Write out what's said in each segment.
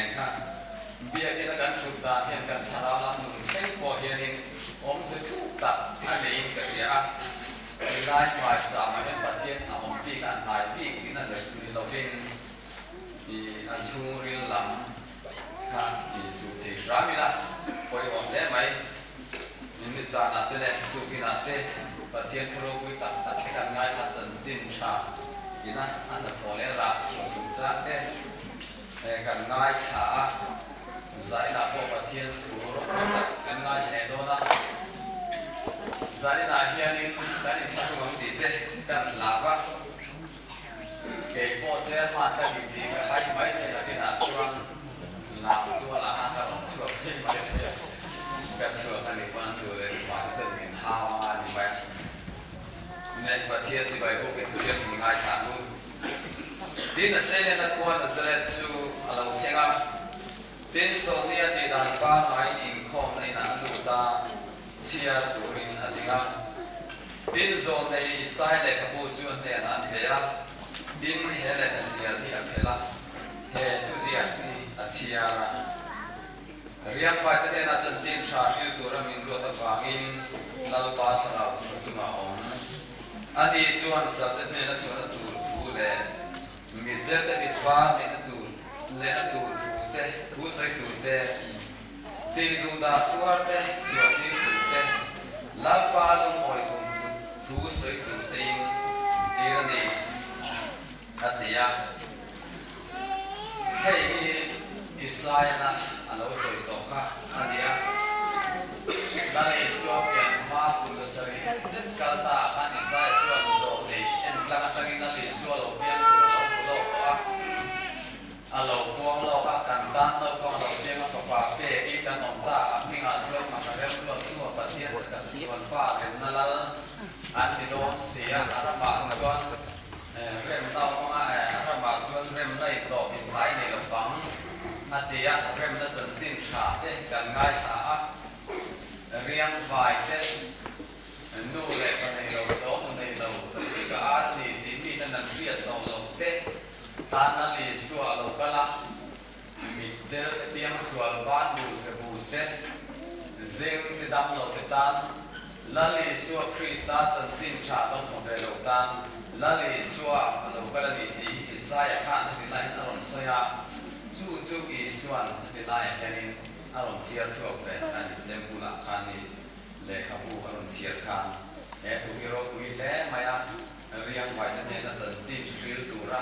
งค่ะเบียกินกันสุดตาเทียนกันชาราลำหนุนเช่นพอเฮียนินอมสุดทุกตัดอันนี้ก็เสียไล่ฝ่ายสามมาเป็นประเทศอมปีกันหลายปีที่นั่นเลยคือเราเป็นที่อันชูริลำค่ะที่สุดที่สามีละพอจะได้ไหมมิสานอัตเล่ทุกินอัตเล่ประเทศโครกุตัดตัดกันง่ายชัดจนจินชาอีน่ะอันนั้นพอแล้วรักสุดสุดจัดเด้กันง่ายชาใจน่ะพอประเทศถูกตัดกันง่ายเฉยโดนะใจน่ะเฮียนี่กันอีกสักวันดีเด้กันลาบะเก็บพอเจ้ามาตั้งดีๆก็ให้ไปแต่ละที่น่ะช่วงลาบช่วงละห้าครั้งช่วงที่มาเนี่ยกันช่วงนี้วันดูเลยว่าจะมีท่ามาดีไหมในประเทศที่ไปพวกเป็นประเทศง่ายชาดูดินเซเลนักวนเซเลซูอะไรพวกนี้ก็ดินโซเนียที่ด้านป้าไม้อินคอมในนั้นลูกตาเชียร์ตัวรินอะไรก็ดินโซนในสายเล็กบูจวนในนั้นเฮียดินเฮเลนเชียร์ที่อัพเฮล่าเฮทุเรียนที่เชียร์เรียนไปแต่เนี่ยน่าจะจินชาชิลตัวเรามินรัวตะฟังอินลาลปาสลาวสุนทรมาอมอันนี้จวนสัตว์เนี่ยน่าจะตัวทูเลยมีเด็กมีฟ้าเนี่ยน่าดูเลยน่าดูทูเตะทูใส่ทูเตะตีดูดาตัวเตะจวนที่ทูเตะลาลปาลุงหอยทูใส่ทูเตะตีกันดีอันนี้อะเฮ้ยอิสราเอลนะอันเราสวยตกค่ะอันนี้อะนั่นเองส่วนเกี่ยวมาคุณก็สวยซึ่งการตาขันอิสราเอลส่วนโจมตีเอ็นกลางตั้งนั่นเองส่วนเราเปลี่ยนเราก็อันเราพวงเราก็กันด้านเราก็เราเปลี่ยนก็ฟ้าเปย์อีกกันน้องจ้าพิงอาจจะมาเริ่มเราทั่วประเทศกับส่วนฟ้าเป็นนั่นละอันที่โดนเสียอาราบะส่วนเริ่มต้นมาอาราบะส่วนเริ่มได้ต่อเป็นไทยในลำพังนาทีอะเริ่มได้สันสินชาเด็กกันง่ายชาเรียงฝ่ายเด็กนู่นเลยกันในเราโซ่ในเราที่ก็อาร์ดีที่มีนั่นเรียนเราเด็กตานั่นเลยส่วนเราก็ละมีเด็กเตียงส่วนบ้านอยู่กับบุตรเด็กเซงที่ดำเราที่ตันละเลยส่วนคริสต์ตันสันสินชาต้องของเราตันละเลยส่วนเราก็ละดีที่อิสราเอลข้าที่ไล่อารมณ์เสียสู้อีส่วนที่ไล่แค่นี้อารมณ์เสียชอบแต่อันนี้เล่มบุละคานี้เล็กขับอารมณ์เสียคานทุกที่เราคุยแล้วไม่อะเรียงไว้แต่เนี่ยน่าจะจีบฟิลตัวระ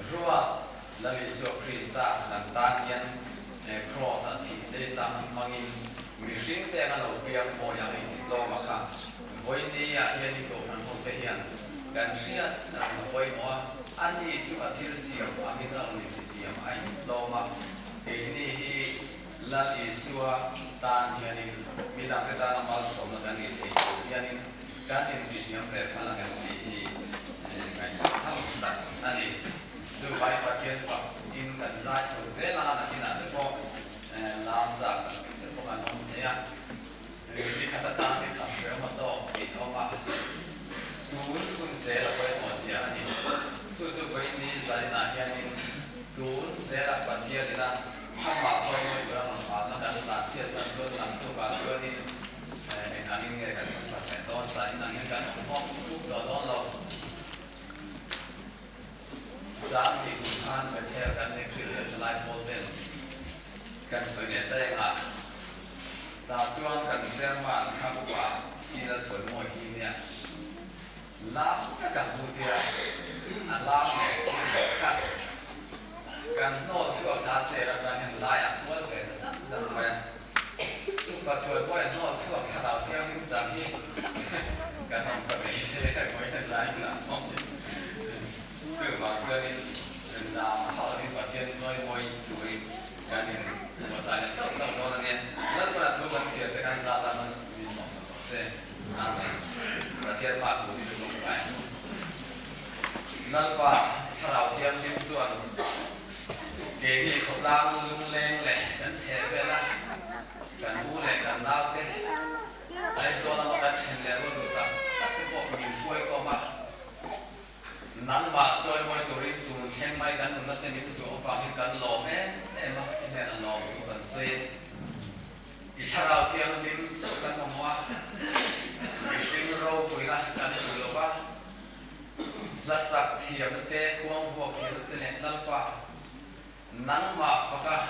รัวละวิสุคริสต์ต่างต่างยันครอสที่ได้ตามมังอินมีสิ่งแต่กันเราเพียงพออย่างนี้โลมาค่ะวันนี้อยากเห็นตัวมันคงจะเห็นกันเสียนะวันนี้อันนี้สุดที่เสียอันนี้เราเนี่ยที่ยังไอ้โลมาเอ็นี่ละอิสุตานยันมีดังแต่ตานมาสมกันนี่ยันการที่มีเสียงเปรตพลังกันที่ไงทำได้อันนี้ดูไปประเทศปักอินกันใจสุดเสียละนะที่นั่นเพราะลามจากพวกอันนั้นเนี่ยหรือที่ขัดตาที่ขัดเชื่อมาต่อที่เขามาดูคุณเสียไปหมดเสียอันนี้สู้ๆไปนี่ใจหนาแค่นี้ดูเสียละประเทศนี่นะถ้ามาช่วยไม่ได้มันมาแล้วกันตัดเชื่อสันตัวหลังตัวบาช่วยนี่อันนี้เงี้ยกันสักแต่ตอนใจหนังยังกันห้องทุกตอนเราสามที่คุณท่านเป็นแค่กันในคลิปจะไล่โพสต์กันส่วนใหญ่ได้อ่ะตาช่วงกันเสียงว่าข้าวว่าที่เราสวนมวยทีเนี่ยล้างก็กับบูเดียอันล้างเนี่ยที่กันกันโน้ตช่วงท้าเสียกันเห็นไล่อ่ะว่าเป็นสั่งไปทุกคนช่วยว่าโน้ตช่วงขาเราเที่ยวยิ่งจังที่กันทำกับไอ้เสียกันไม่ได้ไล่หลังห้องสื่อมาเชื่อนี่เป็นดาวเข้าที่ประเทศช่วยมวยดูการเห็นหัวใจเนี่ยสับโน้นเนี่ยแล้วเวลาทุกคนเสียแต่การซาตานมันมีสองเส้นอาเมนประเทศภาคภูมิลงไปนั่นว่าชาวเทียมจิ้มส่วนเกที่เขาล้างลุงแรงแหละกันแฉไปละกันหูแหละกันเล่าเต้ไอ้โซนเรากันเช่นแล้วก็ดูต่างพวกมีช่วยก็มานั้นมาช่วยมวยตัวริตุนแข่งไม่กันนั่นเป็นนิสัยของฝั่งกันหล่อแม่แต่มาเนี่ย nắng mạc và các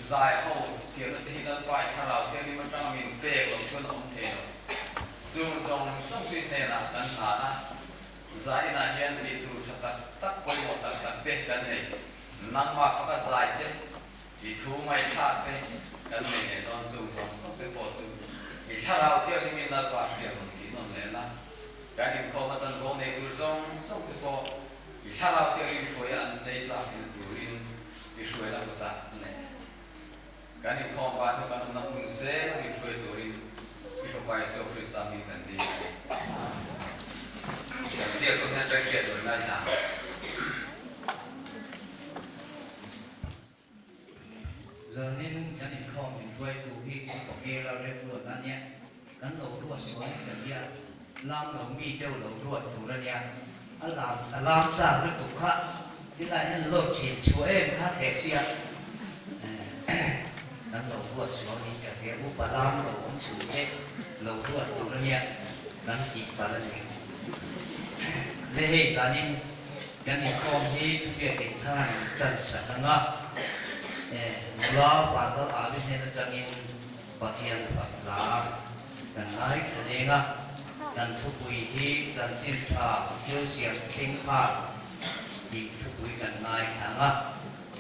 dài hậu tiếng nó thì nó phải thà nào tiếng đi mình đang mình về ở chỗ nó không thể dù dòng sông suy thế là cần thả na dài na hiện đi thu cho tắc quay một tắc tết cái này nắng mạc và các dài tết thì thu mai thả tết cái này để toàn dù dòng sông tết bỏ dù thì thà nào tiếng đi mình là phải tiếng thì nó lên là cái này không mà chân không này dù dòng sông tết bỏ thì thà nào tiếng đi phơi ăn tết là thì đủ đi phơi là có ta này cái này không bao nhiêu cái nó cũng dễ đi phơi đủ đi không phải số Christa mình cần đi cái gì cũng nên trái chuyện rồi này sao giờ nên cái này không mình quay tụ khi có nghe là lên ruột anh nhé đánh đầu ruột xuống cái gì làm đầu mi tiêu đầu ruột tụ ra nhé làm sao được tụ khác cái này anh lột chỉ chúa em khác khác gì à đánh đầu ruột xuống đi cái cái bút bà làm đầu ông chủ chết đầu ruột tụ ra nhé đánh chỉ bà lên nhé lễ hệ gia đình cái này không thì việc cái thằng chân sẵn ngã lo và lo ở bên này là trong những bát thiên Phật là cần nói thế này nga cần thu quỳ hi cần xin thà tiêu xiêm kinh phạt thì thu quỳ cần nói thằng nga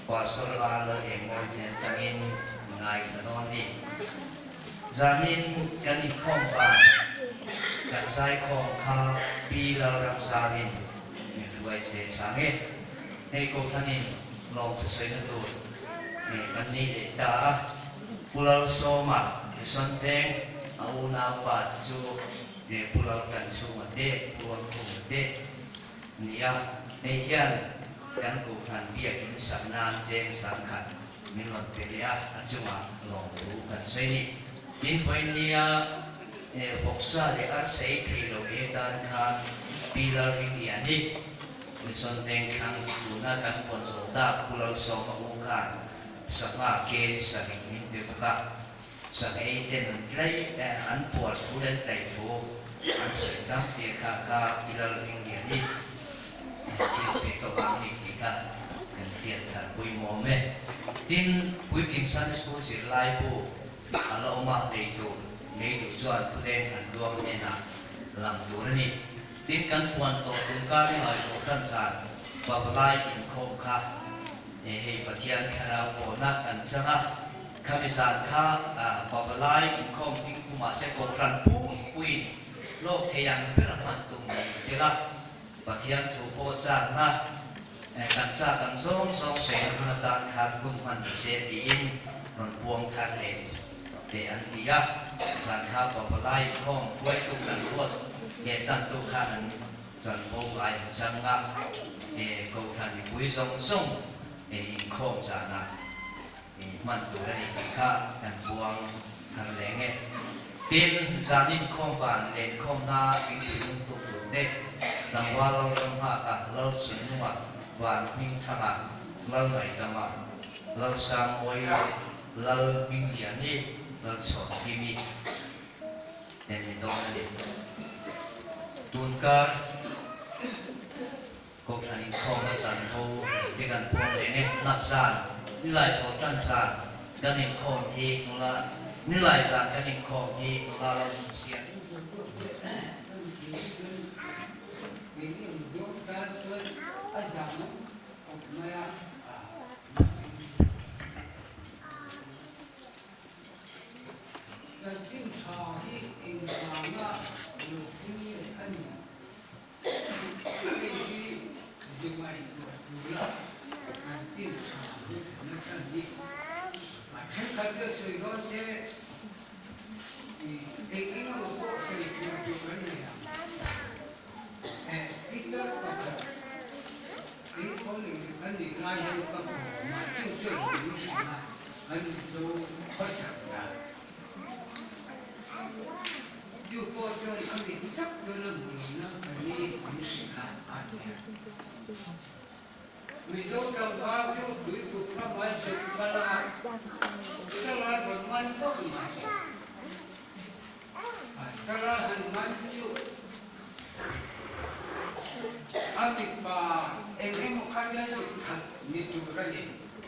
và sau đó là em ngồi trên trong những ngày đó đi gia đình cái này không phải cần sai không khá bị lao động gia đình như vậy sẽ sáng hết này cô thân in lòng sẽ xây nên tôi kan ni ta pulau soma son teng au na pa chu pulau kan su ma de tuan ku de nia nei hian kan ku han biak in san nan chen san khat min lon pe ya achuma long tu kan sei ni in poi nia boksa de ar sei thi lo e dan khan pilar ring ya ni son teng khang tu na kan pon so da pulau soma u khan sama ke sari min de ba sa ai ten lai an puat thu den tai thu an se jam ti ka ilal india ni ti pe ko bang ni ki ka kan tian than pui mo me tin pui king san school ji lai bu ala oma de tu me du chuan thu den han duam ne na lam du ni tin kan puan to kun ka ni ai to kan san ba lai in khom kha hei pathian khara ko na kan changa khamisan kha babalai in khom ping kuma se ko ran pu pui lok theyang per man tum sila pathian thu po cha na kan cha kan song song se na dan khan kum han se ti in ron puang than le te an dia san kha babalai khom puai tu kan po ye tan tu khan san po ai changa ko than ni pui song song in khom za na man tu ra ni kha kan buang kan lenge tin za nin khom ban le khom na king tu tu tu ne nang wa lo ram ha ka lo sin wa wan minh thanga lo nai da ma lo sang oi lo minh lian ni lo so ti mi nen ni dong ni tun ka cô thành không sản thu đi gần phong để nên nạp sản như lại thổ trăn sản cho nên không thì cũng là như lại sản cho nên không thì cũng là lòng xiên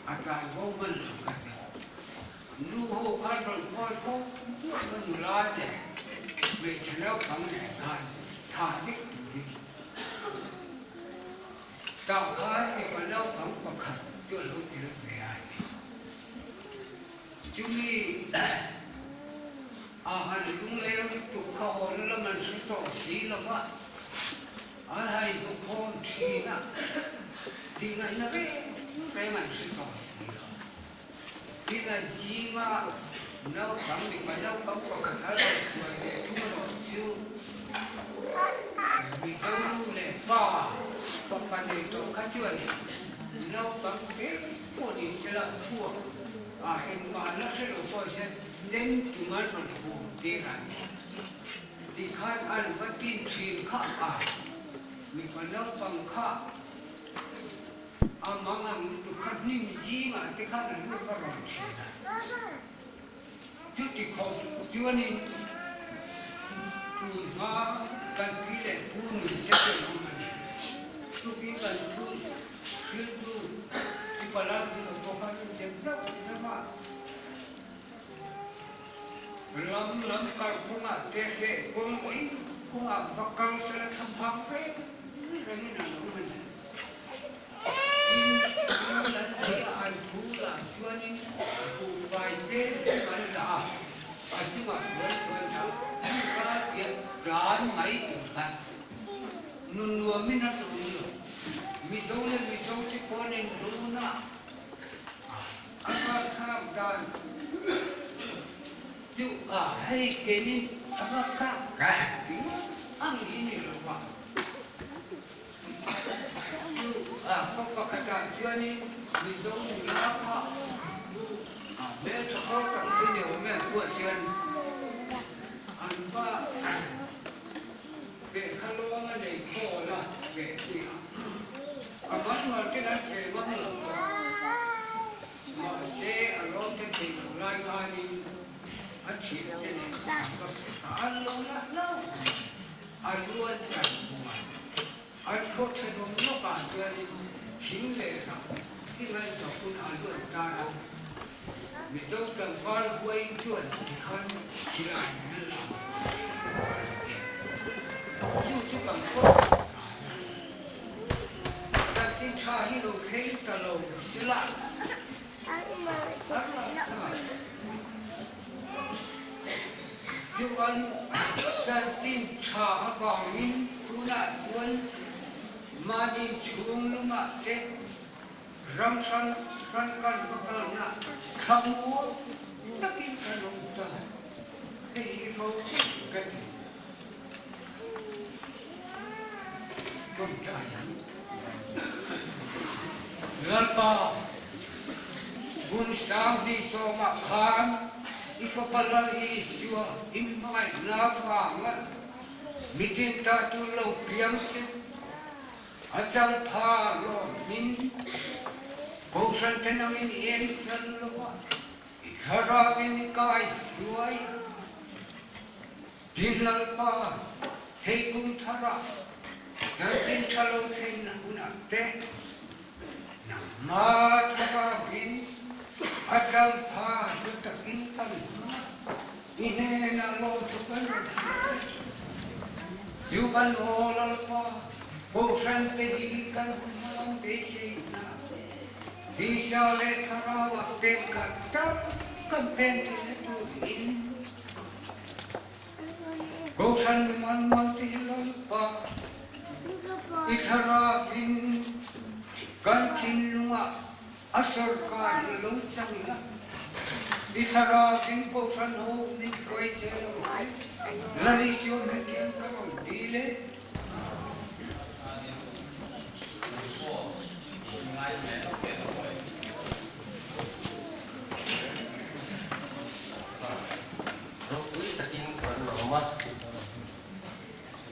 อาจารย์เขามันกันนูโฮกันมันคอยเขามันลายแต่ไม่เชื่อฟังแน่นอนท่านี้ดาวค้าที่มันเล่าฟังประคับก็รู้ที่รู้ไม่ได้จุลีอาหารลุงเลี้ยงตุกเขาแล้วมันสุดโต่งสีแล้วว่าอะไรทุกคนทีน่ะทีนั้นนะเรื่องมันสุดโต่งสีทีนั้นจีมาเล่าฟังดีกว่าเล่าฟังประคับอะไรตัวเองทุกคนชิวมีเจ้าลูกเลยป้าป้าปันเด็กตัวข้าช่วยเล่าฟังเด็กคนนี้เสียละทั่วเห็นมาแล้วเสียละพอเช่นเด่นจุมันมันฟูดีกันดีข้าอันว่ากินชีนข้ามีคนเล่าฟังข้ามังอันตุขัดนิ่มจีมาที่ข้านั้นรู้ว่าร้อนชีนะจุดที่เขาจุดนี้พูดมากันพี่เด็กพูดจะเป็นมันทุกทีกันพูดคือพูดที่พลังที่เราบอกว่าจะเจ็บแล้วนะว่าลำกันคงอ่ะเจ๊คงอีคงอ่ะบักกังเสร็จทำพังไปเรื่องนี้นะมันนั้นที่อันพูดละช่วงนี้พูดไปเจ๊มันละอันที่ว่าวันทำร้านเกี่ยวร้านไม่ถึงกันนุ่นวัวไม่น่าจะรู้มิโซเลมิโซที่คนนี้รู้นะอันว่าข้ามกันอยู่ให้เกณินอันว่าข้ามกันอันนี้หรือเปล่าอยู่พวกกับอาจารย์ช่วยนี่มิโซมีราคาเมื่อเขากับคนเดียวแม่ปวดเชิญอันว่าเด็กขลุ่มมันเด็กโตละเด็กที่อันนั้นมันที่นั่นเสียมันหรอมาเสียอารมณ์ที่ติดรายการนี้อันฉีดที่นี่ก็อันลงละเล่าอันล้วนกันอันโคตรสนุกโลกาเดือนหิงเลยนะที่นั่นสกุลอันล้วนกันมิโซตังฟันไว้จวนขันชิลายนั่นละจู่ๆกันก็แต่ที่ชาฮิโร่เฮงตะโลชิลาจู่กันแต่ที่ชาฮกองมินคุณะจวนมาดิชุงลุมาเตรังสันกันกันกันนะขมัวนักกินขนมตาเฮ้ยเขากันก็ได้ลัลปาบุญสามดิโสมาขานอีกพลังอิสุวอิมไม่นาฟังมิจินตาตุโลเปียมสิอาจารย์พาโลมินโบสันเทนามินเอ็นสันโลวะขราวินกายช่วยดิลัลปาเฮกุนทาระนั่นเป็นชาโลเทนนะคุณอาเตนะมาทราวินอาจารย์พาจุดตะกินกันอินเนนาโลทุกันยูกันโอลัลปาโบสันเตหิกันหุ่นมังเบสินาดิชาเลคาราวะเป็นกัดตับกันเป็นที่ตุลินโบสันมันมังติลัลปาอิทราวินกันคินลุงอัสรการลุจังละอิทราวินโบสันโฮนิคอยเจลลาลิชโยนเกี่ยวกับดีเลย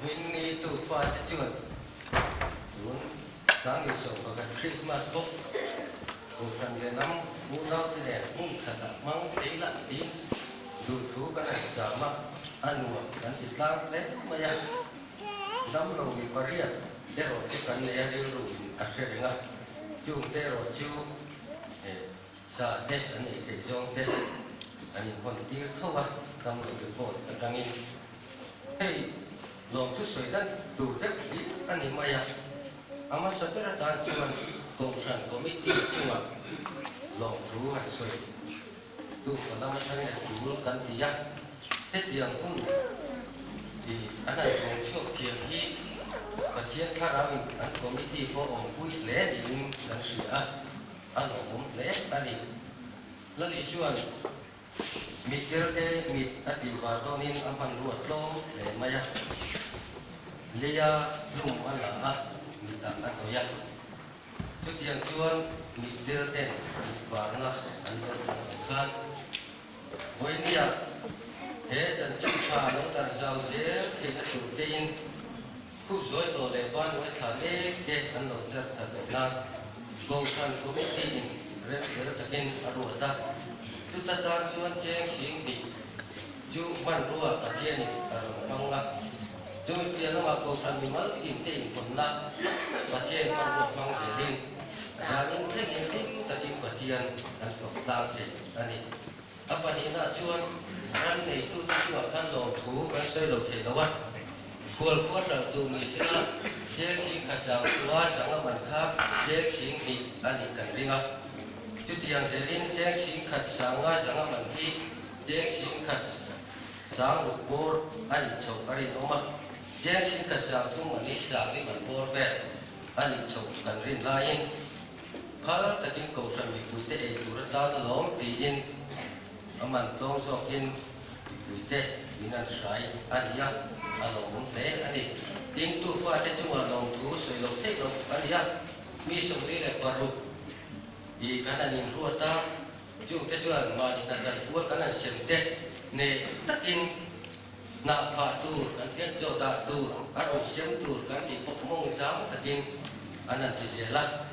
Winnie tu fa te chuan luôn sáng đi sổ và Christmas book của phần Việt Nam mua rau thì đẹp mua thật là mang tí lạ tí đủ thứ cái này sợ mà ăn uống ăn thịt lăng đấy mà ya đâm lòng bị Paris để rồi cái này đi rồi à sẽ đến à chung để rồi chú sa te ani ke jong te ani hon ti thowa tam lo de phone atangin hey long tu soi dan tu te ani maya ama sapera dan chuan kongsan committee chunga long tu hat soi tu lama sang ya tu kan dia te yang un di ana song chok kia hi bagian karawin an committee ko ong pui le in dan sia ano le ani lali chuan mitel te mit ati wa tonin ampan ruat lo le maya leya lum ala mita atoya tu tiang chuan mitel te warna anor kan boinia he dan chupa lo tar zau ze ke na tu tein ku zoi to le ban we tha le ke an lo jar ta na kongsan committee in re takin aruata tu tata chuan cheng sing di chu man ruwa takian arong mangla chu pia lama kongsan ni mal tin te in ponna takian man ruwa mang jelin janin te in takin takian an tok tang che ani apa ni na chuan ran nei tu chu kan lo thu kan sei lo the lawa kual kuat ra tu ni sina cheng sing khasang tua sang man kha cheng sing ni ani kan ringa tu tiang jelin cheng sing khasang nga sang man hi cheng sing khat sang ru bor ani chok ari oma cheng sing khasang tu mani sang ni man bor ve ani chok kan rin lain khala takin ko sam mi kuite e tu ra ta lom ti in aman tong sok in kuite minan sai ani ya along le ani ting tu fa te chung along tu soi lo te lo ani ya mi song le le paru I kana ning ruata chung te chuan ma ni na jan fu kana sem te ne takin na pha tu kan tian jo da tu aro sem tu kan ti pok mong sam takin anan ti jela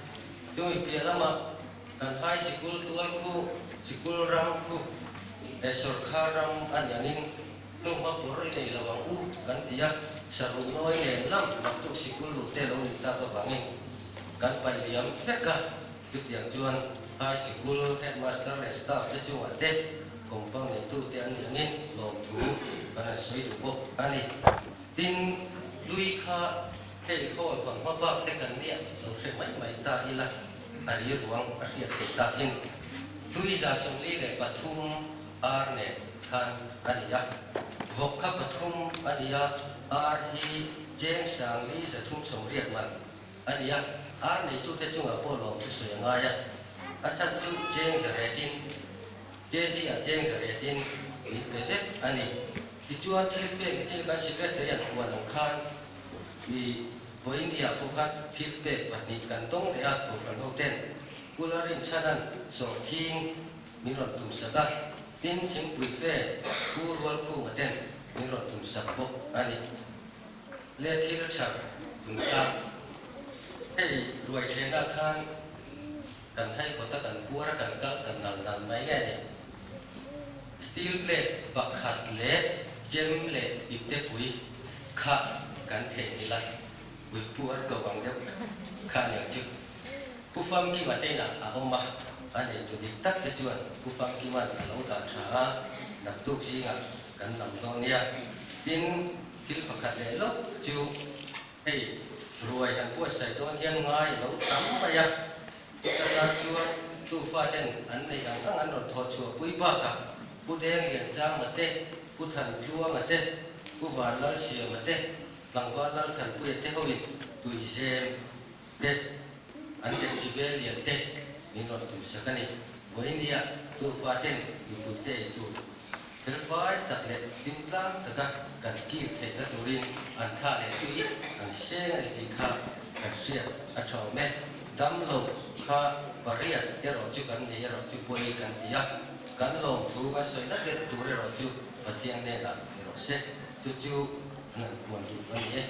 chung I pia lama kan hai sikul tual ku sikul ram ku esor kharam an yanin nung ma por ni lawang u kan tia saru noi ne lam waktu sikul lu te lo ni ta to bangin kan pai liam peka tu tiang chuan hai sikul headmaster le staff te chu ate kompang ne tu te an yanin lom tu kana soi du bo ani tin lui kha ke ko kon ma ba te kan nia lo se mai ta ila ari ruang ari te ta in lui za song li le pathum ar ne khan ani ya vokha pathum ani ya ar hi jeng sang li za thum som riat man ani ya ar ne tu te chung a po lo tu se nga ya achat tu jeng za redin jesi a jeng za redin ni pe te ani ti chuan thil pe ni thil ka secretary an kuan khan I point dia pokat thil pe pani kan tong le a ko kan hoten kularin sanan so king miron tum sada tin king puife kurwal ku ngaten miron tum sakbo ani le thil chak tum sa hey ruai thena khan kan hai ko ta kan puara kan ka kan nal mai nge ni steel plate bakhat le gem le ipte pui kha kan the ni la pui puar ko wang de kha ne chu pu fam ki ma te na a oma ani tu dik tak te chuan pu fam ki man lo ta tha nak tu chi nga kan nam do nia tin kil pakhat le lo chu hey ruai han pu sai don hian ngai lo tam ma ya ta chuan tu fa ten an nei ang an ro tho chu pui ba ka pu deng lian chang ma te pu than tua ma te pu van lal sia ma te lang wa lal kan pu te ho in tu jem te an te chi bel lian te min ro tu sakani bo india tu fa ten pu te tu tel bai tak le tin tang ta kan ki te ta turin an tha le tu I an se ani ti kha kan sia a tho me dam lo kha pariat ero chu kan ne ero chu poi kan dia kan lo tu ka soi na le tu re ro chu patiang ne la ero se chu chu nan mon tu ani e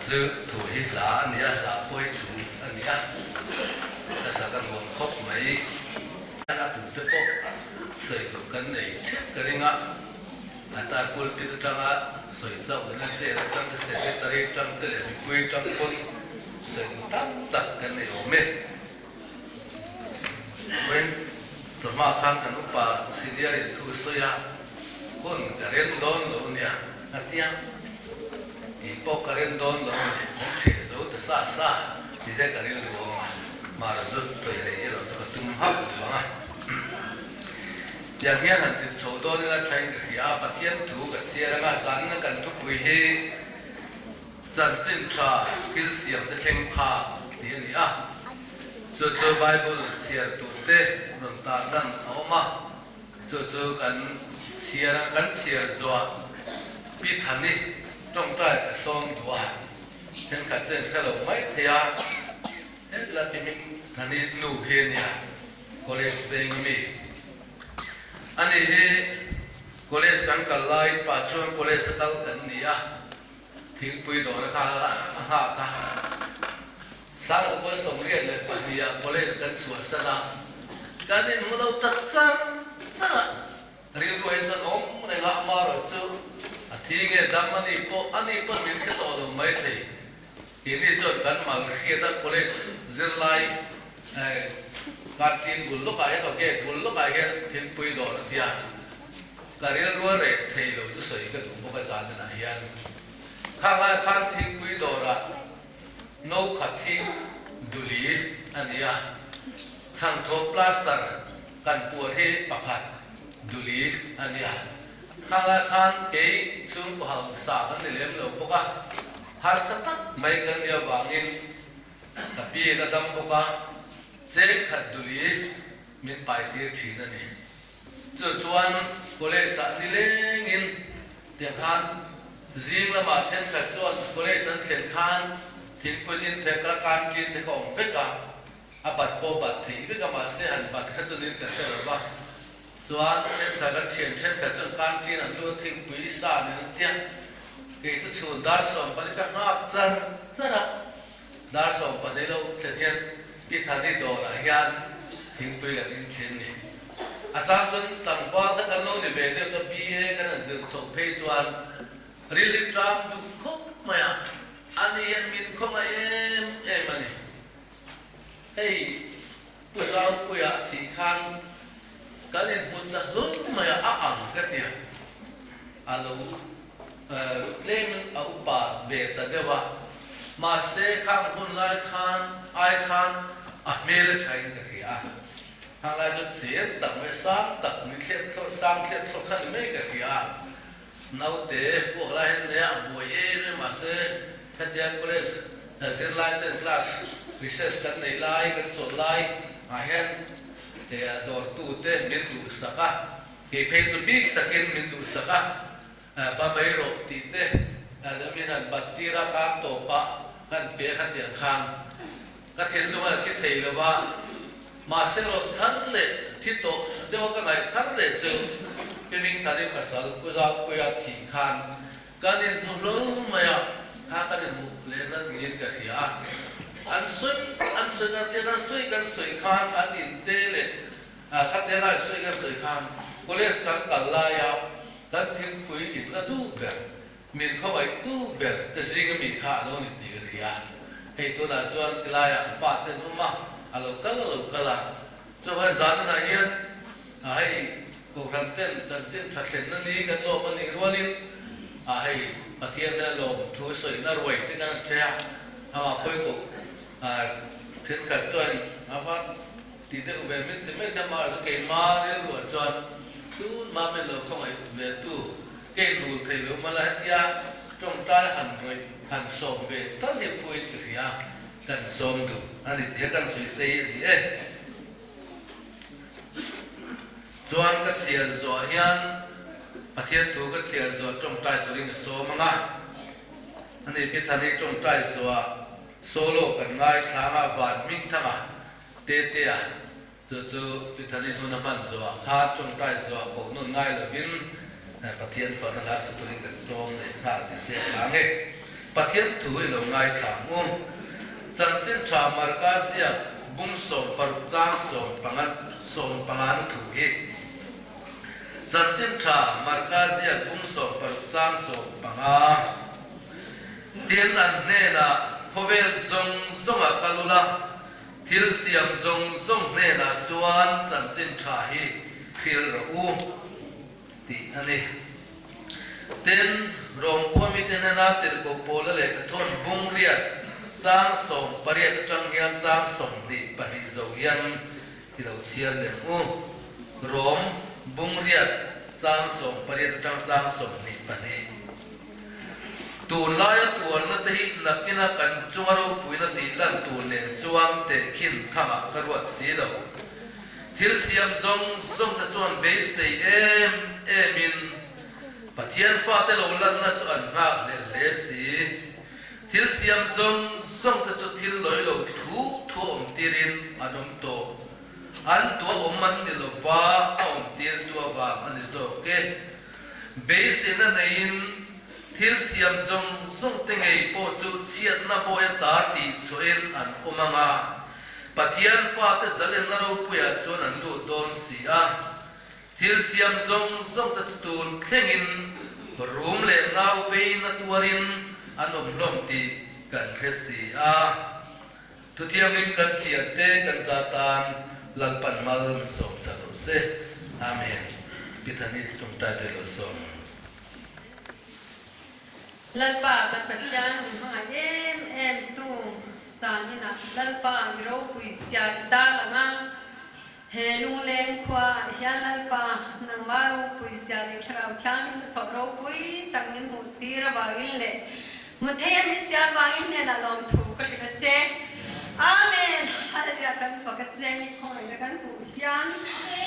chữ thủ hi lá nia là bôi thủ anh nhá ta sẽ cần một khóc mấy anh đã tụt tiếp bốc sợi tụ cân này thiết cái này ngã ta cul pit trăng á sợi dầu nên sẽ trăng cái sẽ tari trăng cái để quy trăng quân sợi tụ tắc cái này ổn mệt when so ma khang kan upa sidia ri thu soya kun karen don lo nia atia i po karen don lo che zo ta sa ti de karen lo ma ra zo so ye lo to tum hap ba nga ya hian han ti tho do la train ka ya pathian thu ka sia ra nga zan na kan thu pui he chan sin tra kil siam de thleng pha ti ni a cho Bible sia tu te non ta dan oma cho kan sia zo pi thani trong tai song dua hen ka chen hello mai thea het la pi min thani nu he nia college beng mi ani he college kan kalai pa chuan college kal kan nia thing pui do ra ha ka sang ko som rian le pa nia college kan chua sana kanin mo lo tat san sana ri ru en san om ne nga ma ro chu a thi nge dam ani po min ke to do mai thei ini jo kan mal ke da college zir lai ka tin bul lo ka he to ke bul lo ka he thin pui do ra tia ka ri ru re thei lo chu soi ka du mo ka jan na hian khang lai khan thin pui do ra no khathi duli ania chang tho plaster kan pu he pakhat duli ania khang khan ke chung ko hal sa kan ni lem lo boka har satak mai kan ya wangin tapi ka dam boka che khat duli min pai tir thina ni chu chuan college sa ni lengin te khan zing la ma chen khat chuan college san thlen khan thing pun in the ka kan kin te kom feka abat po bat thi ke kama se han bat khachunin ka se ba chuan chen ka kan chen ka chun kan tin an lu thing pui sa ni tia ke chu chun dar som pa ka ngak chan chara dar som pa de lo thlen hian pi thani do la hian thing pui la in chen ni a chang chun tang pa ta kan lo ni be de ka bi e kan an zir chok phei chuan rili tram du khop maya ani hian min khoma em ani hey pu sao pu ya thi khan kanin pun ta lum maya a ang ka tia alo claim a upa be ta dewa ma se khang hun lai khan ai khan a mel thain ka ria hang lai ju chen tak me sang tak mi khet thlo sang khet thlo khan me ka ria nau te pu lai ne a bo ye me ma se Katian college zir lai ten class recess kan nei lai kan chon lai a hen te dor tu te min du saka ke phe chu bi takin min du saka ba mai ro ti te alamin an batira ka to pa kan pe khatian khang ka thin lu ma ki thei lo ba ma se ro than le thi to de wa ka ngai than le chu pe min thari ka sal ku za ku ya thi khan kanin nu lo ma ya ha ka ni mu le na ngin ka ria an sui ka te kan sui khan an in te le ka te la sui khan college kan kal la ya kan thin pui in na du ber min khawai tu ber te zing mi kha lo ni ti ria hei to la chuan tila ya fa te nu ma alo kala cho ha zan na hian hei ko ran ten chan chin thlen na ni kan lo ma ni ruanin hei pathian na lo thu soi na roi te kan cha ama khoi ko thil ka chuan afa ti de ve min te me ta ma ke ma re lo chuan tu ma me lo không ai ve tu ke lu thei lo ma la tia trong ta han roi han som ve ta de pui ti ria kan som du ani te kan sui sei di chuan ka chial zo hian pathian tu ka chial zo trong tai turin so manga ani pi thani trong tai zo solo kan ngai thanga van ming thanga te a chu pi thani nu na man zo kha trong tai zo ko nu ngai lo vin pathian fa na la sa turin ka som ne kha ti se khange ปะเทียนถุยลงไงถามจันสินทรามาร์กาเซียบุ้งส่งปรุจ้างส่งปังานถุยจันสินทรามาร์กาเซียบุ้งส่งปรุจ้างส่งปังอาเทียนอันเนน่ะโคเวลซงกัลุละทิลเสียมซงเนน่ะจวนจันสินทราฮีคิลรูตีอันนี้เต็นรองผู้มีเทนนาติดกับโพลเล็กทนบุงเรียดจ้างส่งปริยจังเงียนจ้างส่งดิปริโซยันที่เราเชียร์เลยรองบุงเรียดจ้างส่งปริยจังจ้างส่งดิปริตูนลายตัวนั้นที่นักกินกันจวรูปุยนัดลันตูนเลยจวงเตะขินขมากระวัดสีดาวทิลเสียมซงตะจวนเบสเอมินปะเทียนฟ้าเตลงลันนัดจวนมากเลสีทิลเสียมซงตะจุดทิลลอยลงทูอมตีรินอดมโตอันตัวอมมันนิลฟ้าอมตีรตัวฟ้าอันนี้โซเกเบสนั่นเองทิลเสียมซงเตงไอโปจุเชียดนาโปเอตาตีชวยอันอมังอาปะเทียนฟ้าเตะเลนนารอปุยจวนอันดูโดนสีอาทิลเสียมซงตะจุดเข่งินรูมเล่งาวเวนตัวรินอันอมลมตีกันเคสีอาทุกที่ยังมีกันเสียเตกันซาตานลัลปันมัลสมสรุเซอาเมนพิธานิตุงตาเดลสมlalpa kan patyan mga em tu sanina lalpa miro puisya dalanga helung leng khwa hian lalpa nang maru puisya le thrau thang thoro pui tangin muti ra wangin le muthayam isya wangin ne la lom thu ka che amen hallelujah kan pakat che ni khoi la kan pu hian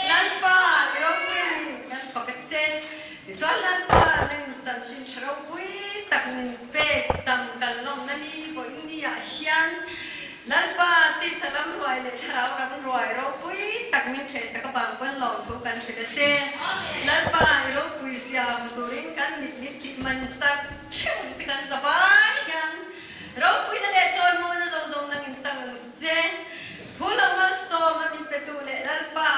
lalpa miro pui kan pakat che so lalpa nang chan sin thrau puiตักหนึ่งเป๊กจำกันลงนั่นนี่บนนี่อาเฮียนลัลปาที่สลัมรวยเลยถ้าเรารำรวยเราปุ้ยตักหนึ่งเทสกับบังคนหลอกทุกกันสิเจลัลปาเราปุ้ยเสียมตัวริงกันนิดคิดมันสักชิวที่กันสบายกันเราปุ้ยนั่นแหละจอยมูนเรานั่งตั้งเจผู้ลงมาสโตมันมีประตูเลยลัลปา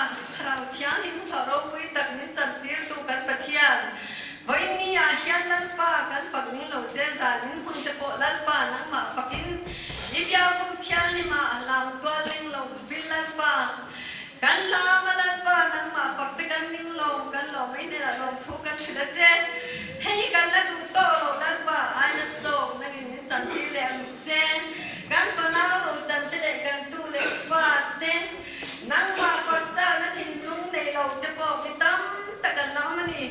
เราเที่ยงหิ้งเราปุ้ยตักหนึ่งจับตีร์ตุกันปะเทียนวันนี้อาเฮียนลัลปากันปักนิ่งเราเจสานิ่งคงจะโปลัลปานั่งมาปักอินอีกอย่างบุตรยานนี่มาลาวตัวเล็งเราบิลลัลปากันลามาลัลปานั่งมาปักจะกันนิ่งเรากันเราไม่เนี่ยเราทุกกันสุดเจให้กันละดูโตเราลัลปาไอ้นัสโตนั่งนี่จันทีเล็งเจกันตัวน้าเราจันทีเล็กกันตู้เล็กปาเต้นนั่งมาปักเจ้านั่งทิ้งลุงในเราจะบอกไม่ตั้มแต่กันน้องมันนี่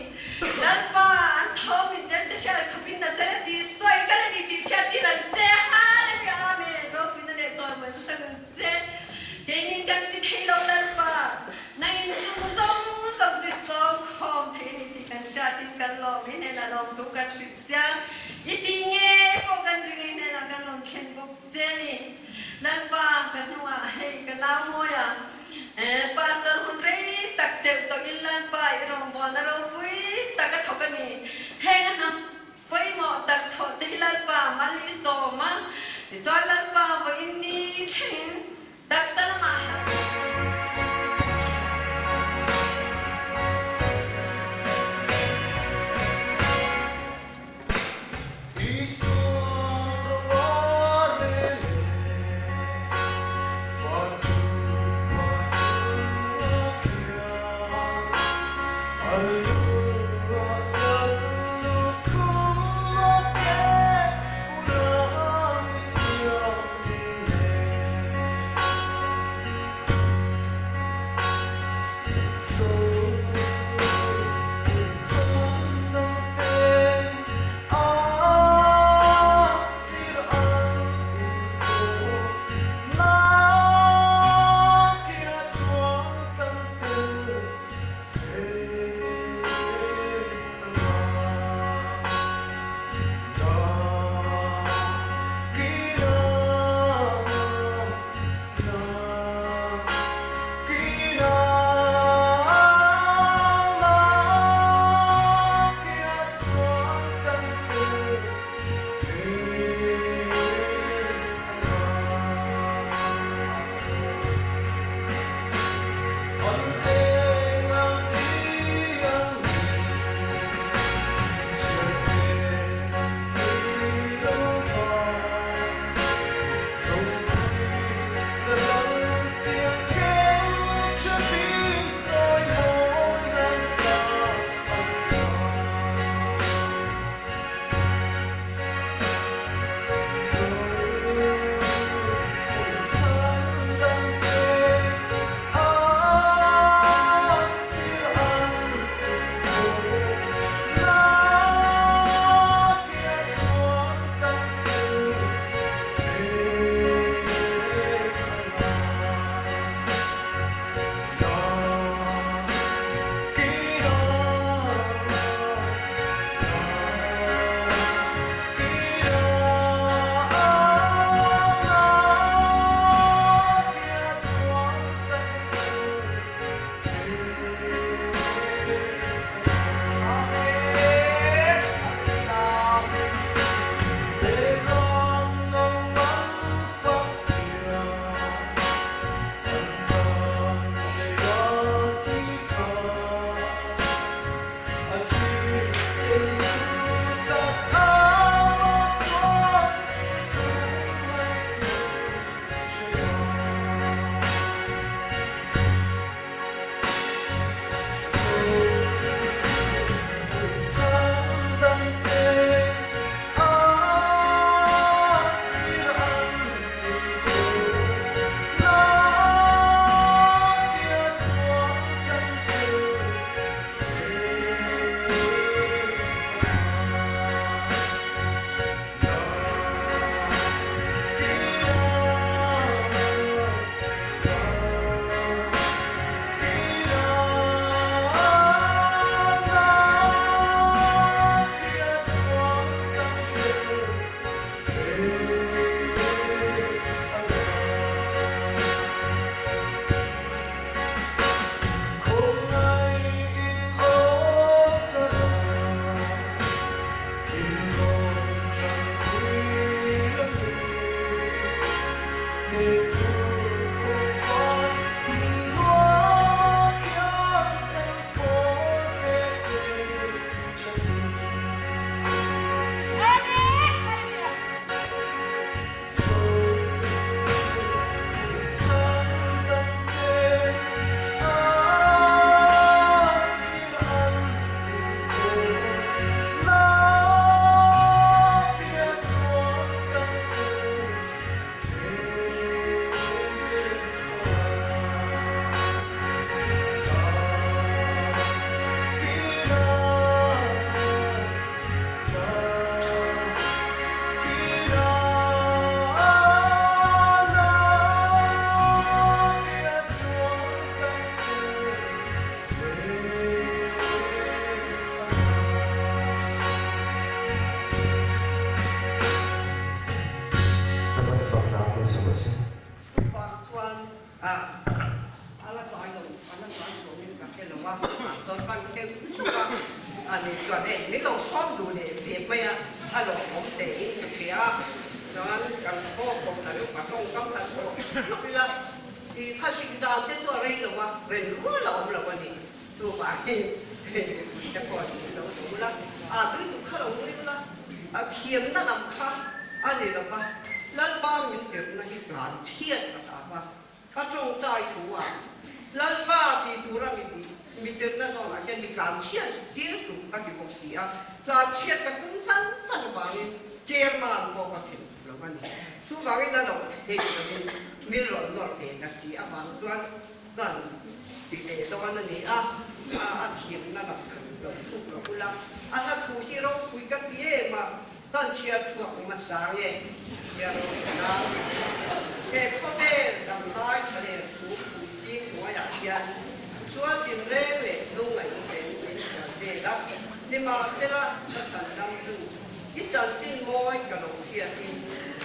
ลัลปาอันทอมินเดนเชลขบินนะเสร็จดีสวยกันเลยดีเชลที่เราเจฮาเลลูยาอาเมนเราบินเนี่ยจอยเหมือนตั้งเจเฮนินกันที่ให้เราลัลปาในจุดส่งจิตส่งคอมเฮนินกันชาติกันลองให้เนี่ยลองทุกกันสิจ้าอีติงเง่พวกกันจริงเนี่ยกันลองเขียนบุกเจนี่ลัลปากันหัวให้กันลาโมยาpastor hunre tak cek to ilan pa irong bona ro pui tak tho ka ni heng ham pui mo tak tho te ilan pa mali so ma to ilan pa bo inni thin tak san ma ช่หรือว่าตอนกันเองว่าอันนี้ก่อนเองนี่เราซ้อมดูเนี่ยเสียไปอ่ะอันเราผมเตะเสียดังนั้นการพ่อผมแต่ลูกมาต้องกำลังพ่อเวลาที่ถ้าสิ่งใดที่ตัวเรียนหรือว่าเรียนรู้เราเราวันนี้ตัวไปจะก่อนเราดูละดูทุกข้าเราดูละเขียนนั่นนำข้าอันนี้เราว่าแล้วบ้านมันเกิดในหลานเทียนกับว่าข้าตรงใจถูอ่ะแล้วบ้านที่ถูเรามีเดินนั่นเราเห็นมีการเทียนที่ถูกกันที่บอกที่การเทียนกับคุณท่านบ้านนี้เจอมาบอกว่าถึงเราวันนี้ทุกบ้านนั้นเราเห็นมีหลอนหลอนเห็นนะสิบ้านตัวนั้นที่เด็กตัวนั้นนี่เทียนนั่นเราทุกเราคุยละอันนั้นถูกที่เราคุยกันที่มาตอนเชียร์ทั่วมาสางเชียร์เราเขาได้ดำน้อยทะเลถูกจริงหัวอยากเชียร์ส่วนทีมเร่เลยลุงไอ้เป็นเด็กแล้วนี่มาเจ้าสัตว์ดำดูที่จันทร์ที่มอยกับเราเชียร์ที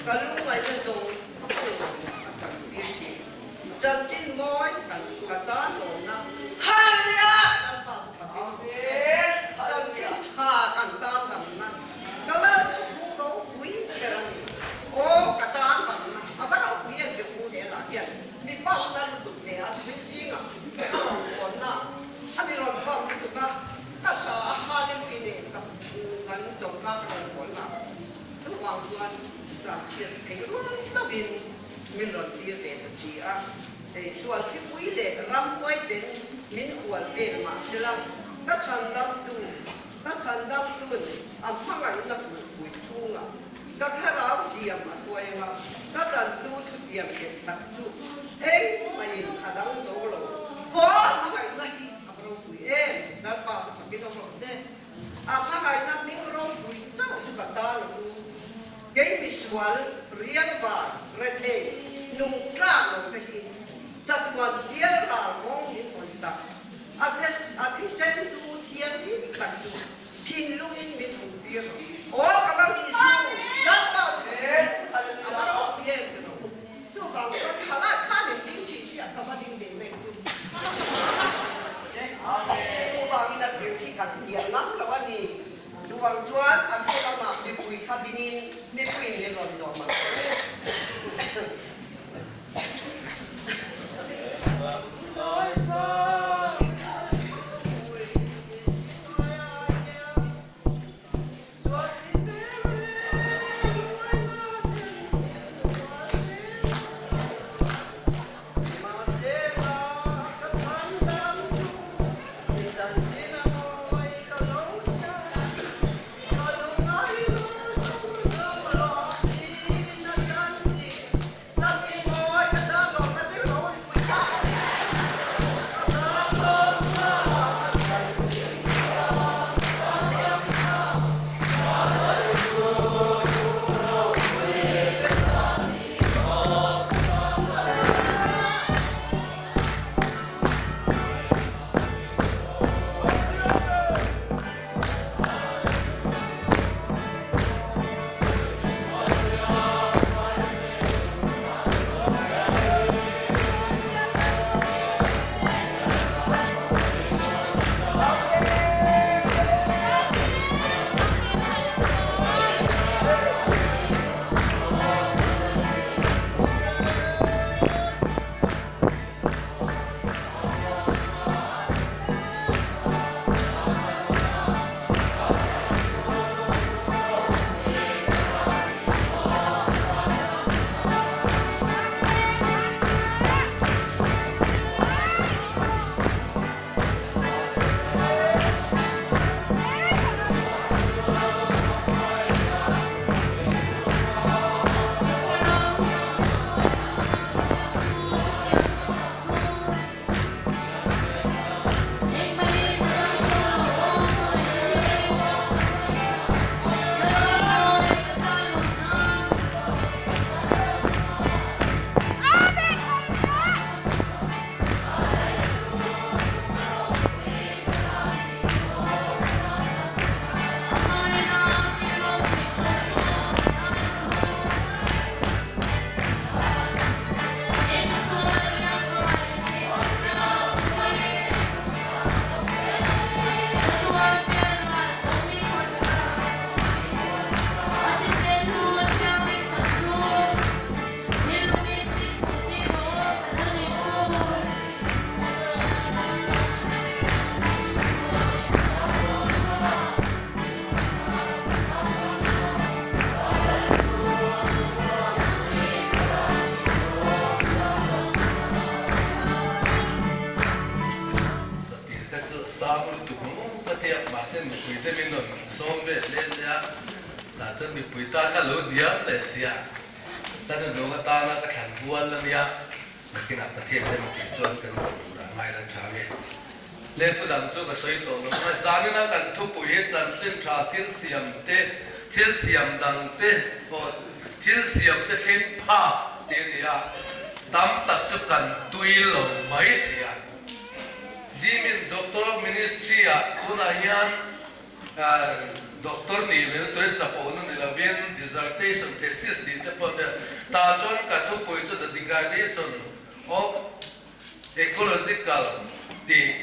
กับลุงไอ้เป็นตรงเขาพูดกันที่ทีจันทร์ที่มอยกับตาโหนนะฮัลโหลจันทร์ที่ข้ากันตากันนะก็เลยทุกเราคุยกันโอ้กระตานกันนะก็เราคุยกันอยู่เดี๋ยวละเดี๋ยวมีป้าตั้งตุ่มเนี่ยจริงๆอ่ะก็เราคนน่ะอันนี้เราฟังถูกป่ะก็สามาเรื่องนี้เนี่ยกับมันจงรักเราคนน่ะทุกวันวันเราเชื่อถือเราบินมีหลอดเดียวแต่จีอ่ะแต่ส่วนที่คุยเด็กรำไว้เด็กมีหัวเด็กมาใช่ไหมก็ขันดำดูก็ขันดำดูอันข้างหลังนั่นคุยทุ่งอ่ะก็แค่เราเดียมอ่ะตัวเองอ่ะก็ดันดูทุกเดียมเก็บตักดูเอ๊ะไม่ขัดดังโตเลยโอ้ข้างหลังนั่นทำเราคุยเอ๊ะนั่นป่าวทำกินเราเด้ข้างหลังนั่นนี่เราคุยตั้งทุกตาเราดูเกมวิชวลเรียนบาร์เรทเองนุ่งกล้าเราได้ยินจัดวันเดียร์เรามองเห็นคนตักอาทิตย์เจนดูเทียนที่ตัดดูทิ้งลูกอินมีถูกเดียวโอ้กำลังมีสู้ยัดบ้านเอ๊ะอะไรเราเพี้ยนกันทุกคนก็ขนาดข้าหนึ่งดิ้งชี้เสียกำลังดิ้งเด็กเด็กดูเอ๊ะผู้บางทีนั่นเดี๋ยวที่ขัดเดียร์น้ำแล้ววันนี้ดูบางตัวอันที่เราหนักไม่คุยขัดดินไม่คุยเนี่ยเรามา sao tụ mong phát hiện mà xem một quý tên mình nổi xóm về lên nhá là chân bị quý ta cả lối điếm để xia ta nên nói ta là cái thằng buôn lên nhá mà khi nào phát hiện lên một cái chân cần sự là ngay đang trả về lên tôi làm cho cái sợi tổ nó giá nên là cần thu bùi hết chân chân trả thiên xiêm đằng tê hoặc thiên xiêm cái thêm pa tiền nhá tam tập chấp cần tùy lầu mấy thì à đi mình doctor ministry à chúng ta hiện doctor này mình tôi chấp nhận nó là viên dissertation thesis đi chấp nhận ta chọn cả thu bùi cho the degradation of ecological the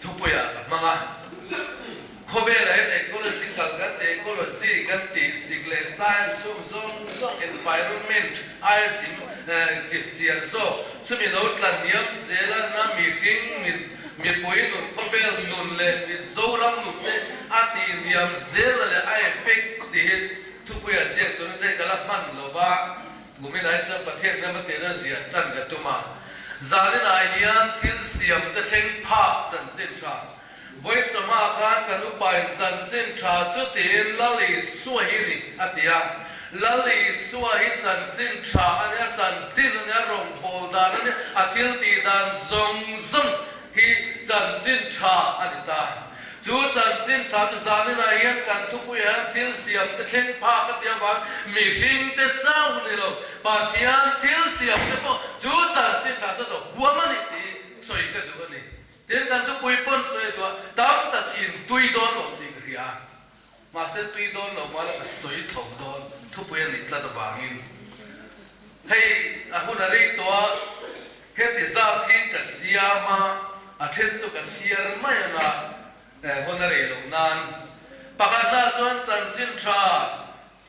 thu bùi à mà Kobe là ecological cái ecology cái sigle science some environment ai chim tiếp diễn so chúng mình nói là niệm sẽ là na mi bôi nụ Kobe nụ lệ mi dâu ram nụ thế à thì niệm sẽ là ai effect thì thu bùi à sẽ tụi nó đây cái là man lo ba của mình lại cho phát hiện ra một cái gì chân cái tụi mà gia đình ai hiền thiên xiêm cái theng pa chân chân tra với cho mà khán cái lúc bài chân chân tra cho tiền là lì xua hi đi à tiệt là lì xua hi chân chân tra anh ấy chân chân anh ấy rong bồ đàn anh ấy à thiếu tì đàn zong zong hi chân chân tra anh ta chú chân chân tra cho gia đình ai hiền cần thu bùi hiền thiên xiêm cái theng pa cái tiệt vàng mi hình cái cháu này rồi bà thiên thiên xiêm cái bộ chú chân chân tra cho nó vua mà đi soi cái đồ này đến gần tu bùi pon soi đồ đam ta in tùy đón lộc đi cái à mà sẽ tùy đón lộc mà là soi thòng đón tu bùi này là đồ vàng in hay à hôm nay đồ hết thì ra thiên cái xia mà à thiên cho cái xia mà là hôm nay lộc nan bác na chọn chân chân tra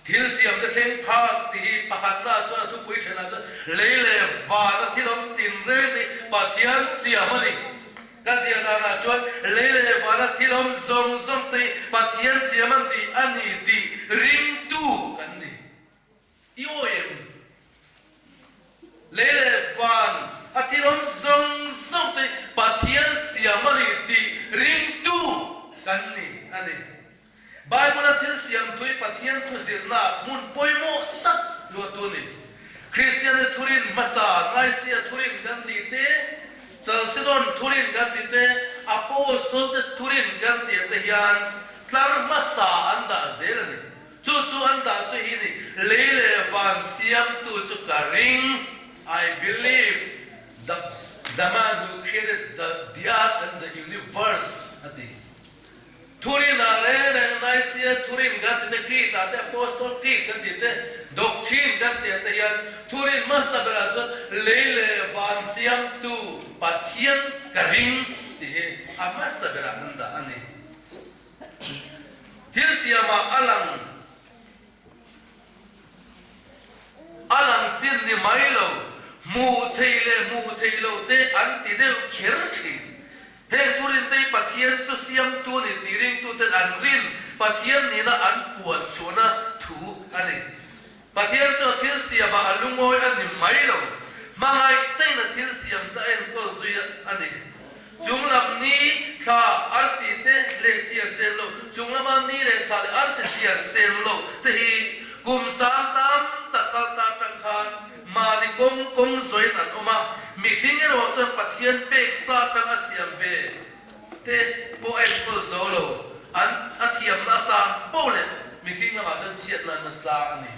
thiên xiêm cái thiên pa thì bác na chọn tu bùi thế nào cho lấy và nó thiên ông tin lên đi bà thiên xiêm mà đi cái gì là chọn lấy và nó thiên ông zong zong thì bà thiên xiêm mà đi anh đi ring tu anh đi yêu em lấy và thiên ông zong zong thì bà thiên xiêm mà đi ring tu anh đi Bible là thiên xiêm tuy bà thiên thu diệt na mun bôi mô tắc lúa tu này Christian thurin masa ngay xia thurin gan đi tế Chalcedon thurin gan đi tế Apostol thurin gan đi tế hiền tlang masa anda dễ này chú anda chú hi này lấy lệ vàng xiêm tu chú cả ring I believe the man who created the earth and the universe Thurin are Nicaea Thurin gan the Creed at the Apostle Creed gan the doctrine gan the yan Thurin masabra lele van siam tu patien karing the amasabra anda ani Tirsiama alang chin ni mailo mu theilo te anti de khirthi Heng turin tei pathian chu siam tu ni tiring tu te an rin pathian ni na an puan chuna thu ani pathian chu thil siama alungoi ani mailo mangai tei na thil siam ta en ko zui ani junglam ni tha arsi te le chiar sen lo junglam ni le tha le arsi chiar sen lo te hi kum sam tam takal ta tang khan mani kong zoi nan oma mi khingen ho chan pathian pek sa tang asiam ve te po en ko zolo an athiam na sa po le mi khing ma dan chiat na sa ani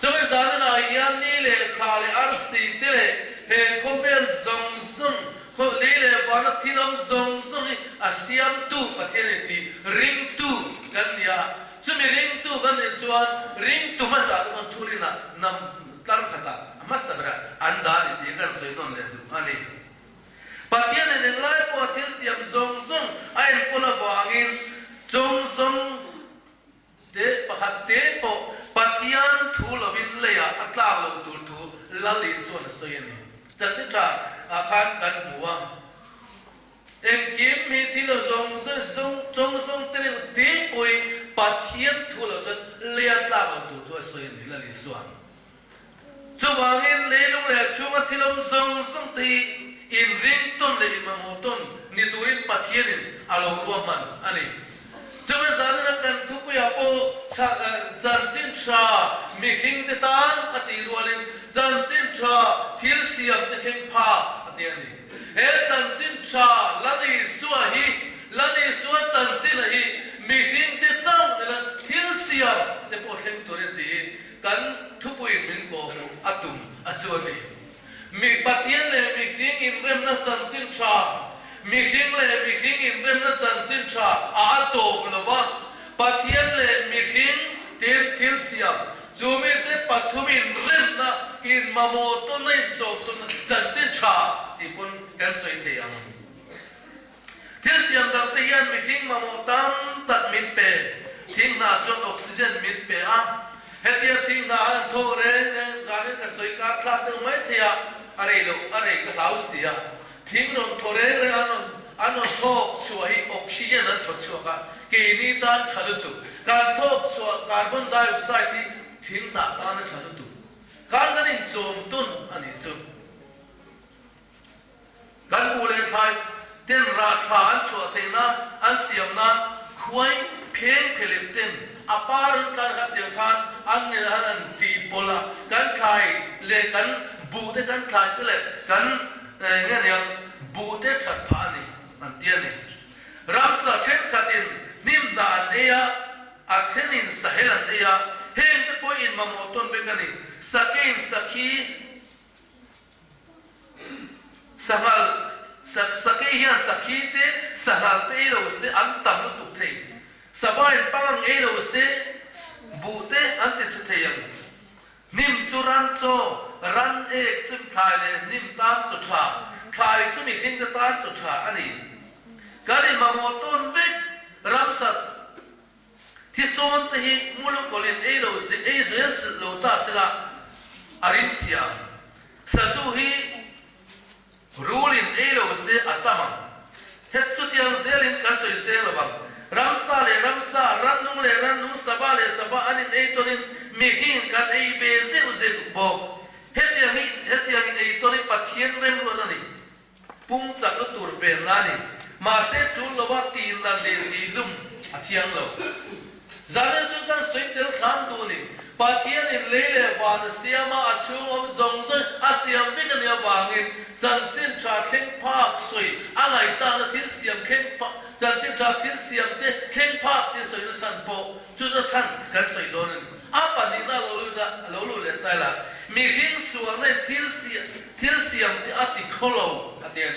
chome sa na yan ni le kha le arsi te le he konfen zong zong ko le le ba na thilam zong zong asiam tu pathian ti ring tu kan ya chumi ring tu kan ni chuan ring tu ma sa tu thurina nam tar khata masabra andari ti kan soinon le du ani pathian ne lai po thil siam zong zong ain pula wangin zong zong te pakhat te po pathian thu lovin le ya atla lo tu thu lali suan soyani chati tra akhan kan muwa em kim mi thilo zong zong te poi pathian thu lo chan le atla lo tu thu soyani lali suan Chú vàng in lấy lúc lẹ chú mà thi lông sông ti in ring ton le in mamo ton ni tuin pathianin alo ruaman ani Jom sana kan thupu ya po jansin tra mi hing te tan ati rualin jansin tra thil siam te theng pha ati ani he jansin tra lali suahi lali suwa jansin hi mi hing te chang la thil siam te po theng tore ti kan thupu min ko atum achuani mi pathian le mi hing in rem na jansin tra mi hing le mi hing in rem na jansin tra a to lova pathian le mi hing ten thil siam jume te pathumin rem na in mamo to nei chok sun jansin tra ti pun kan soi the ang thil siam da te yan mi hing mamo tam tat min pe thing na chon oxygen min pe a hetia thing na an tho re ga ne ka soi ka thla te mai thia are ka lau sia thing non thore re anon thok chuai oxygen an thot chuaka ke ni tan thalutu kan thok chua carbon dioxide thing na tan thalutu kan ganin chom tun ani chu kan bule thai ten ra tha an chua te na an siam na khuai pheng phelem ten apar kan ha te khan an ne an ti bola kan thai le kan bu te kan thai te le kan ngan yang bu te that pha ni an tia ni ram sa khet khatin nim da an eya akhenin sahelan eya heng te po in mamoton be kani sakein sakhi sangal sakei hian sakhi te sangal te lo se an tam tu thei sabai pang e lo se bu te an te se thei nim churan cho ran ek chim thai le nim tam chu tha khai chu mi hing te tan chu tha ani kani mamoton ve ramsat thi son te hi mulu kolin e lo se e zel se lo ta sela arim sia sasu hi rulin e lo se atama het tu tiang zelin kan soi se lo bang ramsa le ramsa ranung le ranung saba le saba anin e tonin mi hin kan e be ze ze bo het yang e tonin pathian rem lo na ni pung chak lo tur ve na ni ma se tu lo wa tin na le ti lum athiang lo zane tu kan soi tel khan tu ni pathian in lele wan siama achung om zong zong asiam vikan ya wangin jansin tra theng pak soi angai ta na thil siam kheng pa jansin tra thil siam te theng pak te soi na chan po tu na chan kan soi donin apa ni na lo lu le tai la mi hing suang ne thil siam te ati kholo atian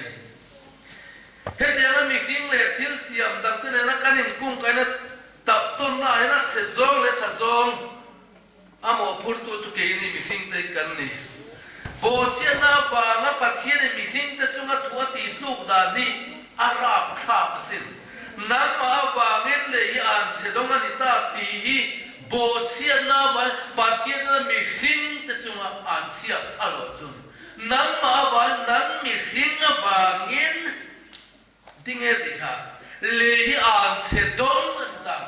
he te na mi hing le thil siam dang te na kanin kung kai na ta ton na na se zong le tha zong amo purtu chu ke ni mi hing te kan ni bo sia na ba na pathian mi hing te chunga thua ti luk da ni arab kha sin na ma wa ngin le hi an se dong ani ta ti hi bo sia na ba pathian mi hing te chunga an sia alo chun na ma wa nan mi hing ba ngin tinge di kha le hi an se dong ta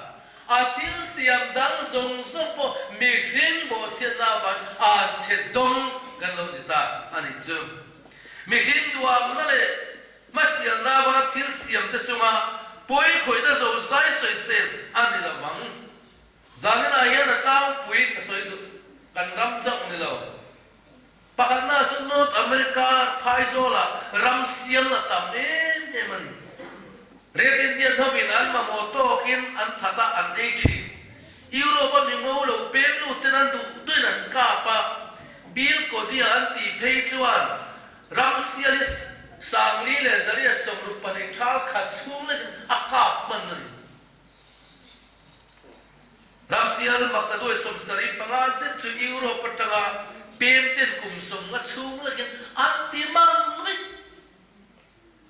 atil siam dang zong zong po mi hing bo sia na ba an se dong gan lo ni ta ani chu mi hing duam na le masia na ba til siam te chunga poi khoi da zo zai soi sen ani la wang zanin a yan ta pui ka soi du kan ram chak ni lo pakhat na chu not america phai zo la ram siam la tam em man red india thovin an ma mo to kin an thata an ei chi europe mi ngo lo pem lu te nan du tuinan ka pa bil ko dia an ti phei chuan ram sialis sangli le zaria somru pani thal khat chung le akap man ni ram sial makta doi som sari panga se chu europe patanga pem ten kum som nga chung le kin anti mang ni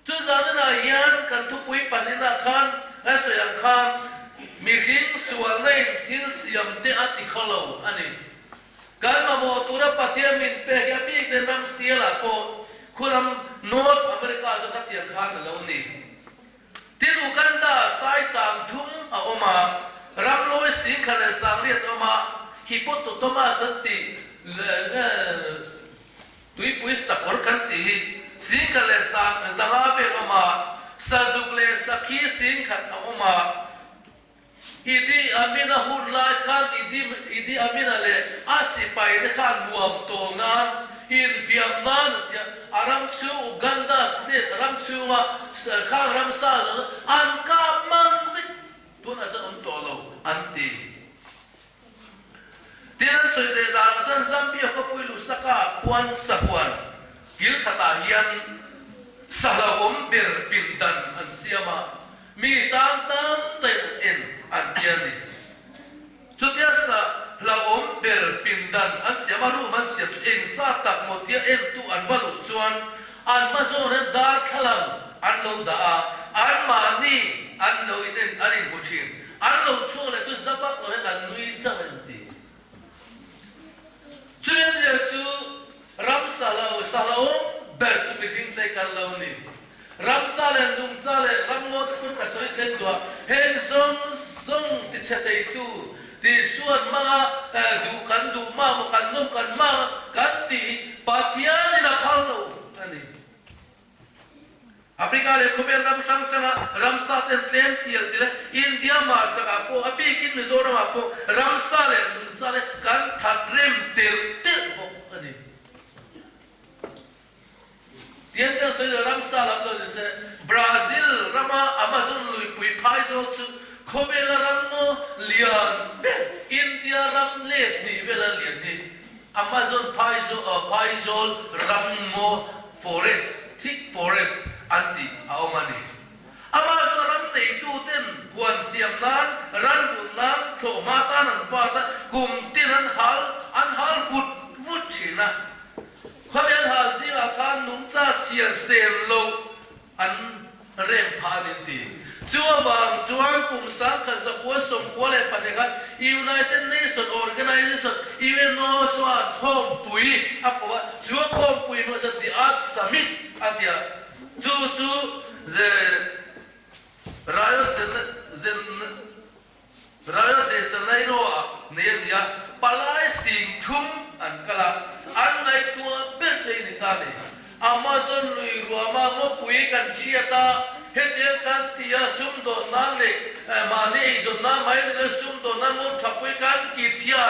tu zanana yan kan tu pui panina khan asoyang khan mi hing sual nei thil siam te ati kholo ani kan ma mo tura pathia min pe ya pi te nam siala po khulam north america jo khatian khan lo ni tin uganda sai sang thum a oma ram loi sing khan sang riat oma hipot to ma santi tui pui sapor kan ti sin ka le sa zanga be oma sajuk le sakhi sin khat oma idi amina hunla khan idi amina le asipai de khan nuam to nan in Vietnam aram chu Uganda state aram chu ma khang ram sa an ka mang vi tuna cha on to lo anti tian soi de da tan Zambia ko pui lu saka kwan sakwan gil khata hian salawom ber pindan an siama mi sang tam tai en an tian ni chutia sa laom ber pindan an siama ru man siam eng sa tak mo tia en tu an valu chuan an ma zo ne dar thalam an lo da an ma ni an lo iten an in buchin an lo chu le tu zapak lo he kan nui chang en ti chuan ye chu ram salao ber tu bi king tai kan lo ni ram sale nung sale ram mot khun ka soi ten dua he zong ti chatei tu ti suan ma du ma mo kan nom kan ma kan ti pathian la phalo ani Africa le khobel ram sang changa ram sa ten tlem tiel tile India ma changa po api kin Mizoram apo ram sa le kan that rem tel ho ani tian ta soi ram sa la lo se Brazil rama Amazon lui pui phai zo chu khobel ram no lian India ram le ni vela lian ni Amazon phai zo ram mo forest thick forest anti aomani ama to ram nei tu ten huan siam nan ran vu nan tho ma ta nan fa ta kum tin an hal vut thina khobel hal si wa khan nung cha chiar sem lo an rem pha din ti chuang kum sang kha za ko som ko le pa ne ga United Nations Organization even no chuan thom pui akwa chuang thom pui no cha the art summit atia chu the rayo de Janeiro ne ya palai sing thum an kala an nai tua be chei ni ta ne Amazon lui ruama mo pui kan chiata hete kan tia sum do na le mane do na mai le sum do na mo thapui kan ki thia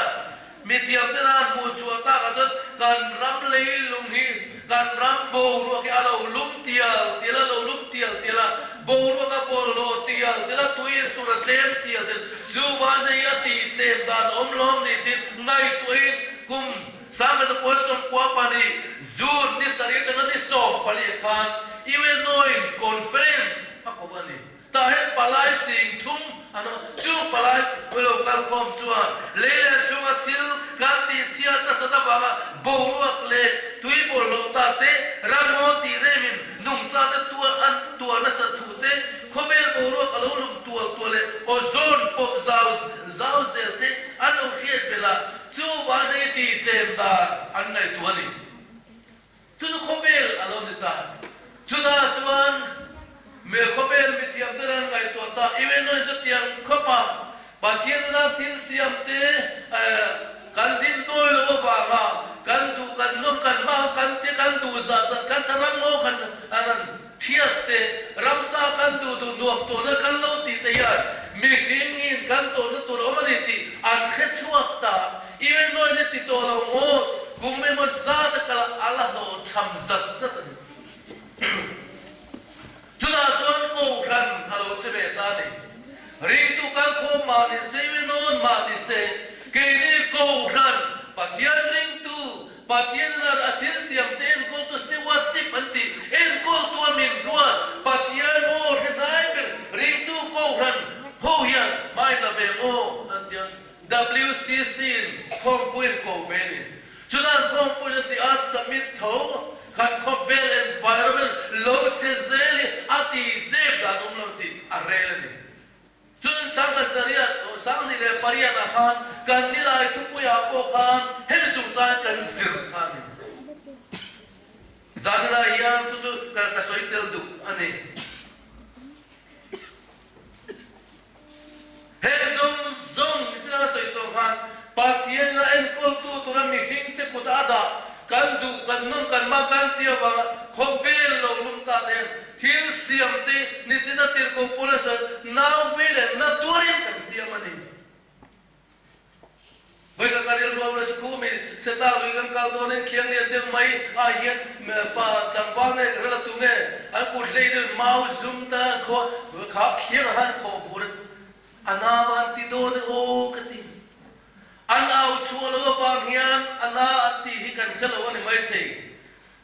mi thiam te na mu chuata ka kan ram le lung hi kan ram bo ro ke alo lum tial lo lum tial bo ro ka bo lo tial tela tui su ra tlem tial ju wa ne ya ti tem dan om lom ni ti ngai tui kum sa ka ko som kwa pa ni jun ni sari ta ni som pali khan iwe noin conference akovani ta he palai sing thum ano chu palai ulo kal khom chuan leila chunga thil kanti chia ta sada ba boruak le tui bol lo ta te ramo ti remin num cha te tua na sa thu te khobel boruak alo lum tua le ozon pop zau zel te alo khiet bela chu ba nei ti tem da an ngai tu ani chu khobel alo ni ta chu da chuan me khobel mi thiam daran ngai to ta even no to tiang khopa pathian na thil siam te kan din toy lo ba ma kan du kan nom kan ma kan te kan du za kan taram mo kan anan thiat te ramsa kan du nuam to na kan lo ti te ya mi ring in kan to na to lo ma ni ti an khe chuak ta even no ni ti to lo mo gume mo za ta kala Allah no tham zat Juda chuan ko ran halo chebe ta ni ring tu kan ko ma ni se we non ma ni se ke ni ko ran pathian ring tu pathian na athil siam ten ko to ste WhatsApp anti en ko to min ruan pathian o hnai ber ring tu ko ran ho yan mai na be o antian WCC khom puin ko ve ni chudan khom puin ti at submit tho kan khovel environment lo chezeli ati dev da nomloti arrele ni chun sang ka zaria sang ni le paria da khan kan ni lai tu pu ya po khan hem chung cha kan sir khan zanra yang tu ka soitel du ani he zong isra soito khan pathiena en kol tu ra mi hing te ku da kan du kan non kan ma kan tia ba khovel siam te ni china tir ko pola sa now vele na tuarin kan siam ani với các cái điều đó là chú mình sẽ tạo được các cao độ nên khiêng liền tiếng máy hiện pa thằng con này rất là tung nghe anh cụt lấy được mau zoom ta khó khó khiêng hắn khó buồn anh nào anh tí đô này ô cái gì anh ao chua lỡ vàng hiền anh nào tí hi cần cái lỡ này mấy thế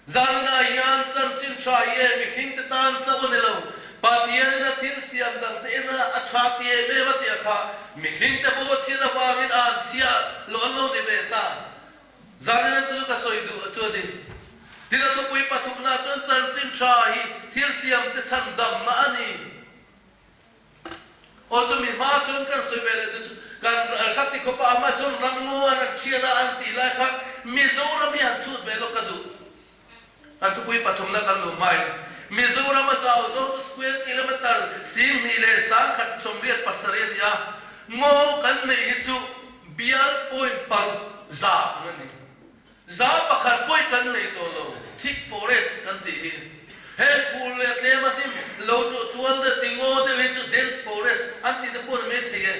gian na hiền chân chân trai em mình khinh tự tan sao này lâu bà thiên là thiên siam đằng thế na attractive về vật tiệt khá mình khinh tự bộ chia ra vàng hiền an chia lon lon để về ta gian na chú cái soi đủ cho đi thì là tôi quay bắt thùng na chân chân chân trai thiên siam tự chân đầm na ani ô tôi mình mà chân cái soi về là kan khati ko pa amazon ramno an chia da anti la khat mizoram yan chut ve lo kadu an tu pui pathum na kan lo mai mizoram azao zo square kilometer sim ni le sa khat somriat pasare dia ngo kan nei hi chu bial point par za ngani za pakhat point kan nei to lo thick forest kan ti hi he kul le tlema tim lo to tual de tingo de ve chu dense forest anti de pon me thige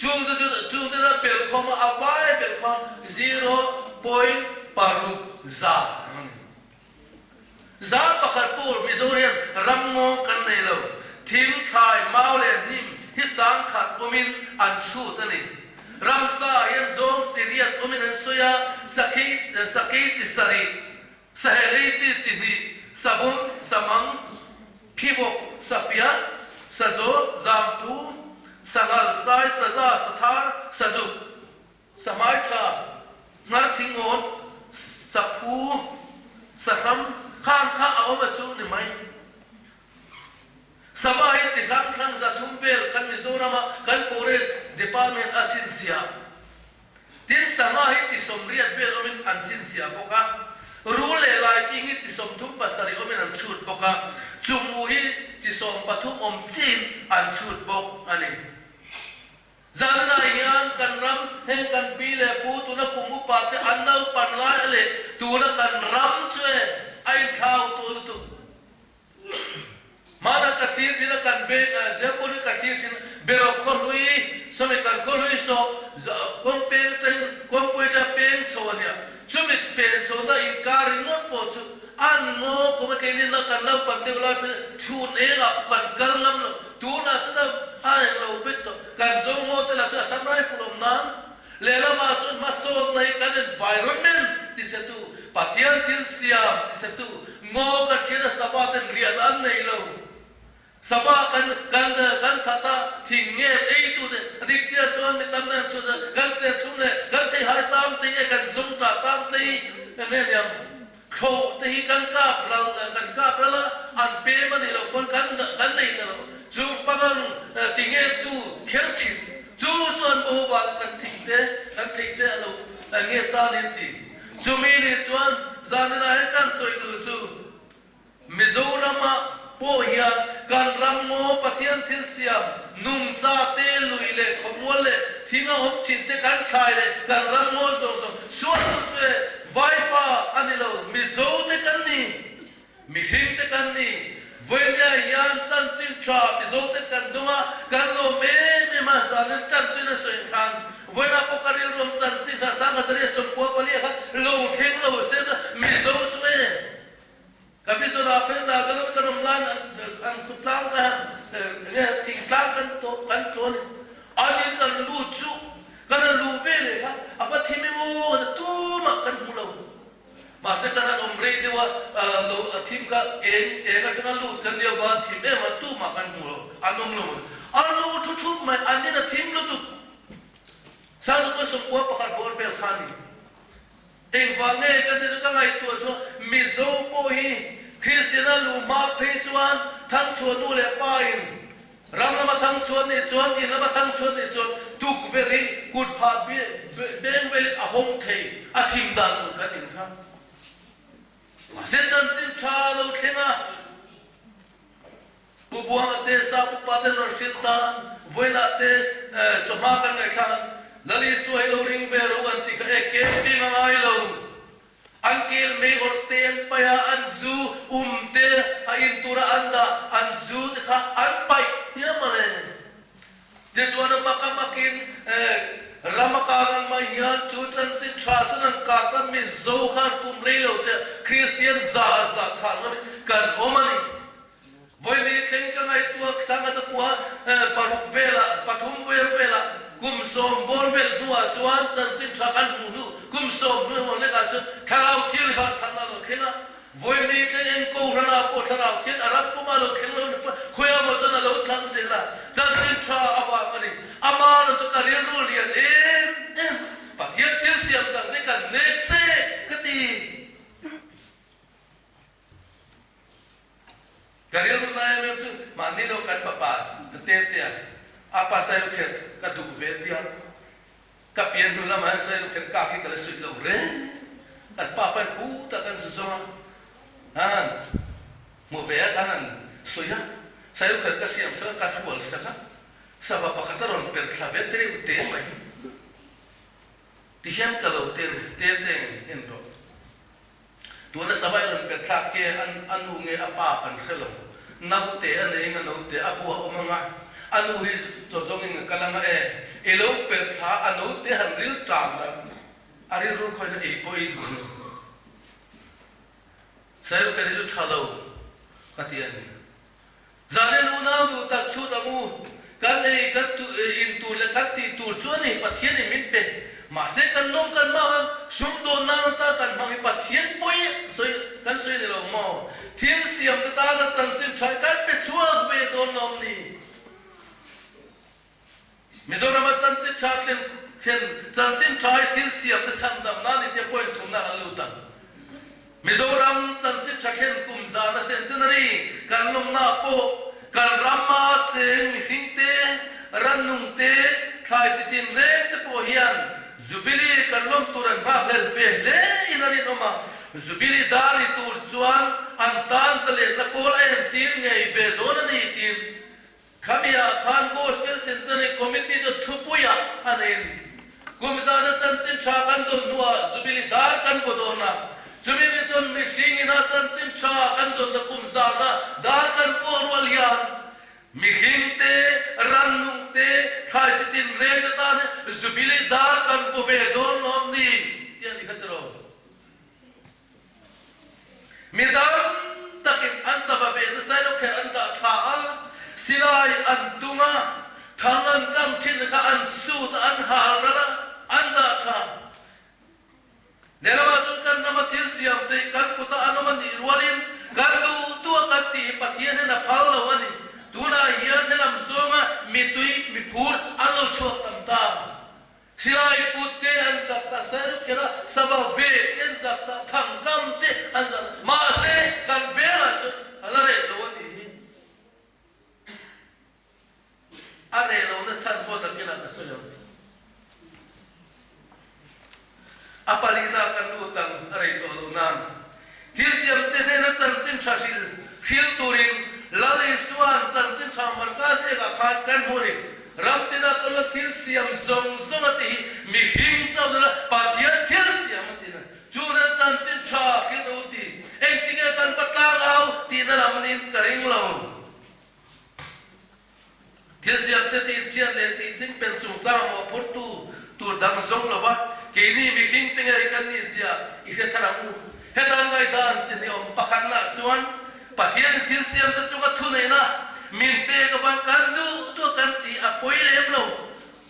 chung de la pel khom avai pel khom 0 paru za za pakhat pur mizoriam ramngo kan nei lo thing thai mau le nim hi sang khat omin an chu tani ramsa yan zom chiriat omin an soya sakhi chi sari saheli chi chini sabun samang phibok safia sazo zampu sangal sai saza sathar sazu samai tha ngar thingon saphu saham khang kha awma chu ni mai samai chi khang za thum vel kan mizoram kan forest department asin sia tin samai chi somriat vel omin ansin sia boka rule lai ingi chi som thum pasari omin an chut boka chumui chi som pathum om chin an chut bok ani zanna hian kan ram hen kan pile pu tu na kumu pa te annau pan lai le tu na kan ram chwe ai thau tu mana ka thir thina kan be je ko ni ka thir thin bero ko lui so me kan ko lui so kom pen ten kom poi da pen sonia chumi pen so da in kar ngot po chu an no ko me ke ni na kan na pan de la chu ne ga kan kal ngam no tu na chu da ai lo vit to kan zo mo te la tu samurai from nan le la ma chu ma so nei kan environment ti se tu pathian tin siam ti se tu ngo ka chena sabaten rian an nei lo saba kan thata thinge ei tu de adik tia chuan mi tam na chu kan se thum ne kan thei hai tam te kan zum ta tam te ne nyam kho te kan ka la an pe ma ni lo kon kan nei na lo chu pagan tinge tu kher chi chu chuan bo ba kan thei te alo nge ta ni ti chu mi ni chuan zanana he kan soi du chu mizoram po hian kan rammo pathian thil siam num cha te lui le khomol le thinga hom chin te kan thai le kan rammo zo suat tu vai pa anilo mizo te kan ni mi hing te kan ni voya yan chan chin cha mizo te kan dunga kan lo me ma san kan tu na so khan voya po karil rom chan chin tha sang azare so po pali kha lo theng lo se mizo tu kami sudah pernah kalau kan lan kan kutlang kan nge tingklang kan to kan ton ani kan lucu kan luvele kan apa timimu tu makan mulau masa kan omre dewa lo tim ka kan kan lu kan dia ba tim ma tu makan mulau anom lu anu tu mai ani na tim lu tu salu ko semua pakar bor bel khani teng bange kan dia kan ai tu so mizo po hi Christiana lu ma pe chuan thang chuan nu le pain ram lama thang chuan ni chuan in lama thang chuan ni chuan tuk veri kut pha beng veli a hong thei a thim dan kan in kha ma se chan chin tha lo thenga bu buang te sa pu pa te no sil tan voina te choma kan ngai kha lali suai lo ring ve ro an ti ka ke pi ngai lo Angkel me orten paya anzu umte a intura anda an kha an pai ya male de chuan makamakin Ramakangan maya chu chan sin tra chan ka ka mi zo khan kum reilo te Christian za chang kan omani voi ni theng ka ngai tua changa ta kwa paruk vela pathum vela kum som bor vel tua chuan chan sin tra kan mu kum som nu le ka chu khalau thil ha thana lo khena voi ni theng ko rana po thana thil arab ko ma lo khelo khoya mo chan lo thang se la chan sin tra awa mani amar to ka rian ru lian em pathian til siam dang te kan ne che kati karian ru na em tu mani lo kan papa te te apa sai lo khet ka du ve dia ka pian ru la man sai lo khet ka ki ka le sui lo re kan pa fa ku ta kan su zoma han mo ve kan an suya sai lo khet ka siam sa ka bol sa ka Sabab pakataron per klavetre ute mai. Tihem kalau ter endo. Tuana sabayon per klake anu nge apa an khelo. Naute ane inga naute apu omanga. Anu his jojong kalanga elo per kha anu te hanril tram. Ari ru khoina e poi gun. Sayo kare jo chalo katiani. Zane luna du tak chu tamu kan tu intu le kan ti tur chuan ni pathian ni min pe ma se kan nom kan ma shum do na ta kan ma pathian poi soi kan soi ni lo mo thiên siam ta ta chan sin thai kan pe chuak ve do nom ni mizoram chan sin thak len chan sin thai thiên siam ta sam dam na ni te point thum na alu ta mizoram chan sin thakhen kum za na sen tunari kan nom na po kan rama cheng mi hingte ranung te khai chitin re te po hian zubili kan lom turan ba hel ve le inari noma zubili dari tur chuan antan zale la kol ai tir ngei ve don ani tin khamia khan gospel center ni committee to thupuya anen kumza na chan chin tha kan don nuwa zubili dar kan ko dona zubili ton mi singina chan chin tha kan don da kumza na dar kan ko rwal yan mi hingte ranung te khai chitin re ta ne zubili dar kan ko ve don nom ni tiani khatro midam takin an sababe na sai lo kher an da tha a silai an tunga thangan kam thin ka an su ta an harara an da tha nerawa chun kan nama thil siam te kan puta anoman irwalin kan du tu kan ti pathian na phal lo ani tuna hian nelam zonga mitui mi phur alo chok tam ta silai putte an sakta saru kera saba ve en sakta thangam te an sa ma se kan vera chu alare lo ni are lo na san ko ta kila ka so yo apalina kan utang are to lo nan thil siam te ne na chan chin thashil khil turin lali swan chan chin thamar ka se ka khat kan hori ramtina kalo thil siam zong zong ati mi hing chawla pathia thil siam atina chura chan chin tha khil uti ektinge kan patlang au tina ramnin karing lo thil siam te ti chian le ti jing pen chung chang mo phut tu dang zong lo wa ke ni mi hing tinge kan ni sia I he tharamu he dan ngai dan chin ni om pakhan na chuan pathian thil siam te chuka thunei na min pe ka ban kan du to kan ti a poi lem lo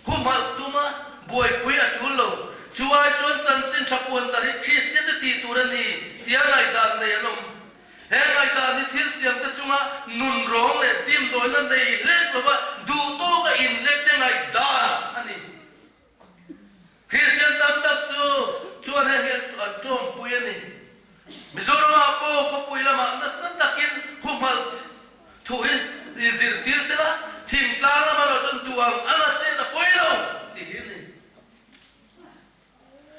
humal tuma boy pui a thul lo chuai chon chan sin thapon tari christian te ti turani tia ngai dan nei anom he ngai dan ni thil siam te chunga nun rong le tim doi na nei le lo ba du to ka in le te ngai dan ani christian tam tak chuan he an tom pui ani Mizoram po pui lama na san takin humal thui izir tir sela thing tlang lama lo ton tuang anga che na poi lo ti hini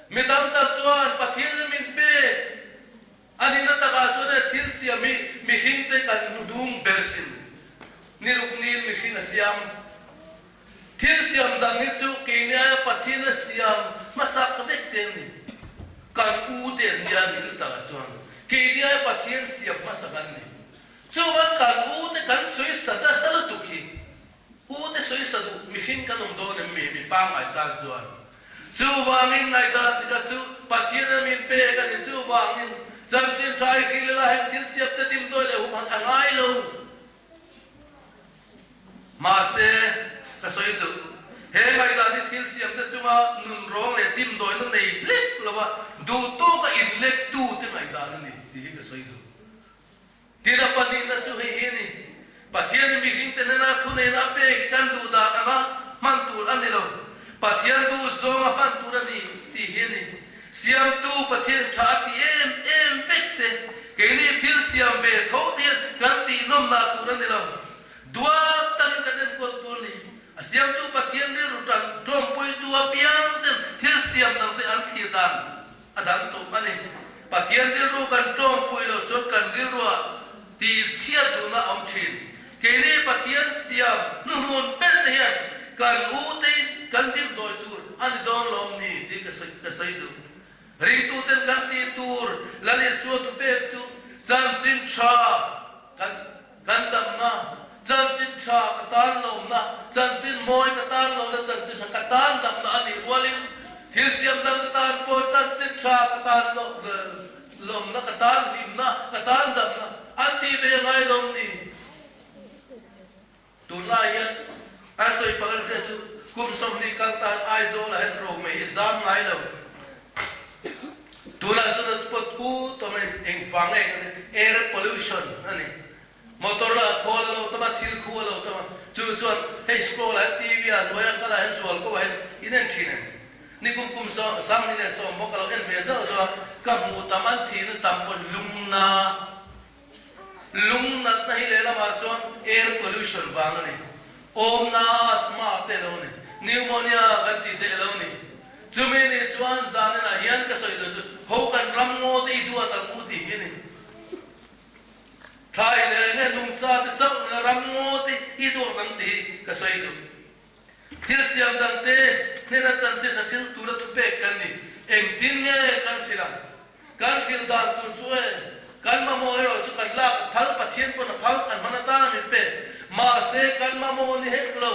midam ta chuan pathian min pe ani na ta ka chuan thil sia mi hing te kan dung bersin niruk nil mi hing siam thil siam dang ni chu ke nia pathian siam masak vek te ni kan u te nia ni ta chuan ke dia pathian siap masakan ni chuan kan u te kan sui sada sala tuki u te soi sadu mi hin kanum do ne mi pa ngai ta chuan chu wangin ngai ta tika chu pathian min pe ka ni chu wangin chan chin thai ki la hem thil siap te dim do le hu man angai lo ma se ka soi du he ngai da ni thil siap te chuma nun rong le dim do no nei blek lo wa du to ka in lek tu te ngai da ni ti ka soi du tira pani na chu he ni pathian mi hin te na thu ne na pe kan du da ka man tu an ni lo pathian du zo ma man tu ra ni ti he ni siam tu pathian tha ti em vekte ke ni thil siam be tho ti kan ti nom na tu ra ni lo dua tan ka den ko tu ni siam tu pathian ri rutan trom poi tu apiang ten thil siam nang te an thi dan adan tu ani pathian ri ru kan trom poi lo chot kan ri ru ti sia tu na om thin ke ni pathian siam nu nun pen te hian kan u te kan dim doi tur an don lom ni ti ka sai du ring tu ten kan ti tur la le su tu pe tu zam chin cha kan dam na zam chin cha ka tan lom na zam chin moi ka tan lom na zam chin ka tan dam na ani walim thil siam dang ka tan po zam chin cha ka tan lom na ka tan lim na ka tan dam na an ti be ngai lom ni tu la ya asoi pa ka tu kum som ni kal tan ai zo la het ro me exam ngai lo tu la zo na pot ku to me eng fang air pollution ani motor la khol lo tama thil khu lo tama chu chuan hey scroll la tv a loya kala hen chual ko hen inen thine ni kum so sam ni ne so mo kala en me zo zo ka mu taman thin tam ko lungna na hi le la ma chuan air pollution wang ani om na asma te lo ni pneumonia kan ti te lo ni chumi ni chuan zan na hian ka soi do chu ho kan ram ngo te du ta ku ti hi ni thai le ne dung cha te chau na ram ngo te I du kan ti ka soi du thil siam dang te ne na chan che sa thil tu la tu pe kan ni eng tin nge kan sil dan tu chu e kan ma mo ero chu kan la thal pathian po na phal kan mana ta mi pe ma se kan ma mo ni hek lo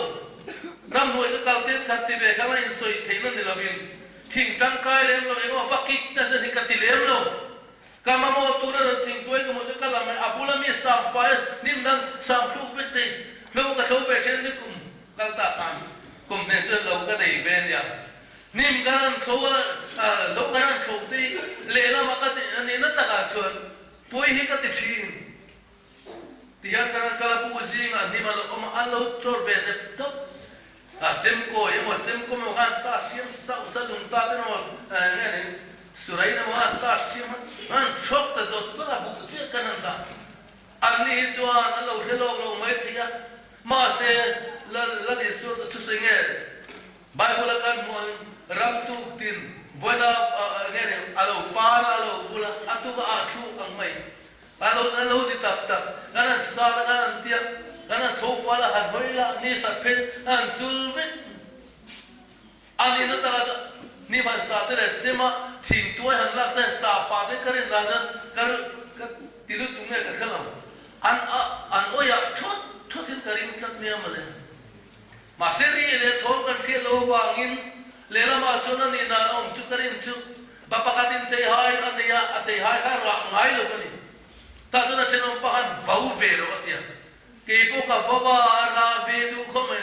ram noi ka kal te khat ti be ka ma in soi theina ni lovin thing tang kai lem lo ego fakik na se ni ka ti lem lo ka ma mo tu na thing toi ka mo ka la me abula mi sam fa nim dang sam thu ve te lo ka tho pe chen ni kum kal ta kan kum ne che lo ka dei ben ya nim ganan khowa lo ganan khou ti le la ma ka ti ani na ta ka chon poi hi ka ti thin tiyan kana kala pu zinga ni ma lo ma alo tor ve te top a chem ko mo han ta siam sa lung ta te no ne ne surai na mo han ta siam han chok ta zot to la bu che kana ta ani chuan alo helo lo mai thia ma se la ni su tu singe bible kan mo ram tu tin voila ne ne alo pa alo vula atu ka athu ang mai alo di tak kana sa kana tia kana thofa la han hoila ni sa phen an chulve ani na ta ni ban sa te le tema thing tu han lak te sa pa te karin da na kar tilu tunge ka khalam an oya thot hin karin tlak me amale ma seri le thon kan ke lo wangin le la ma chona ni na om chu karin chu bapa katin te hai ania ate hai ha ra ngai lo kani ta tu na chenom pa han vau ve ro atia ke po ka vava la ve du khome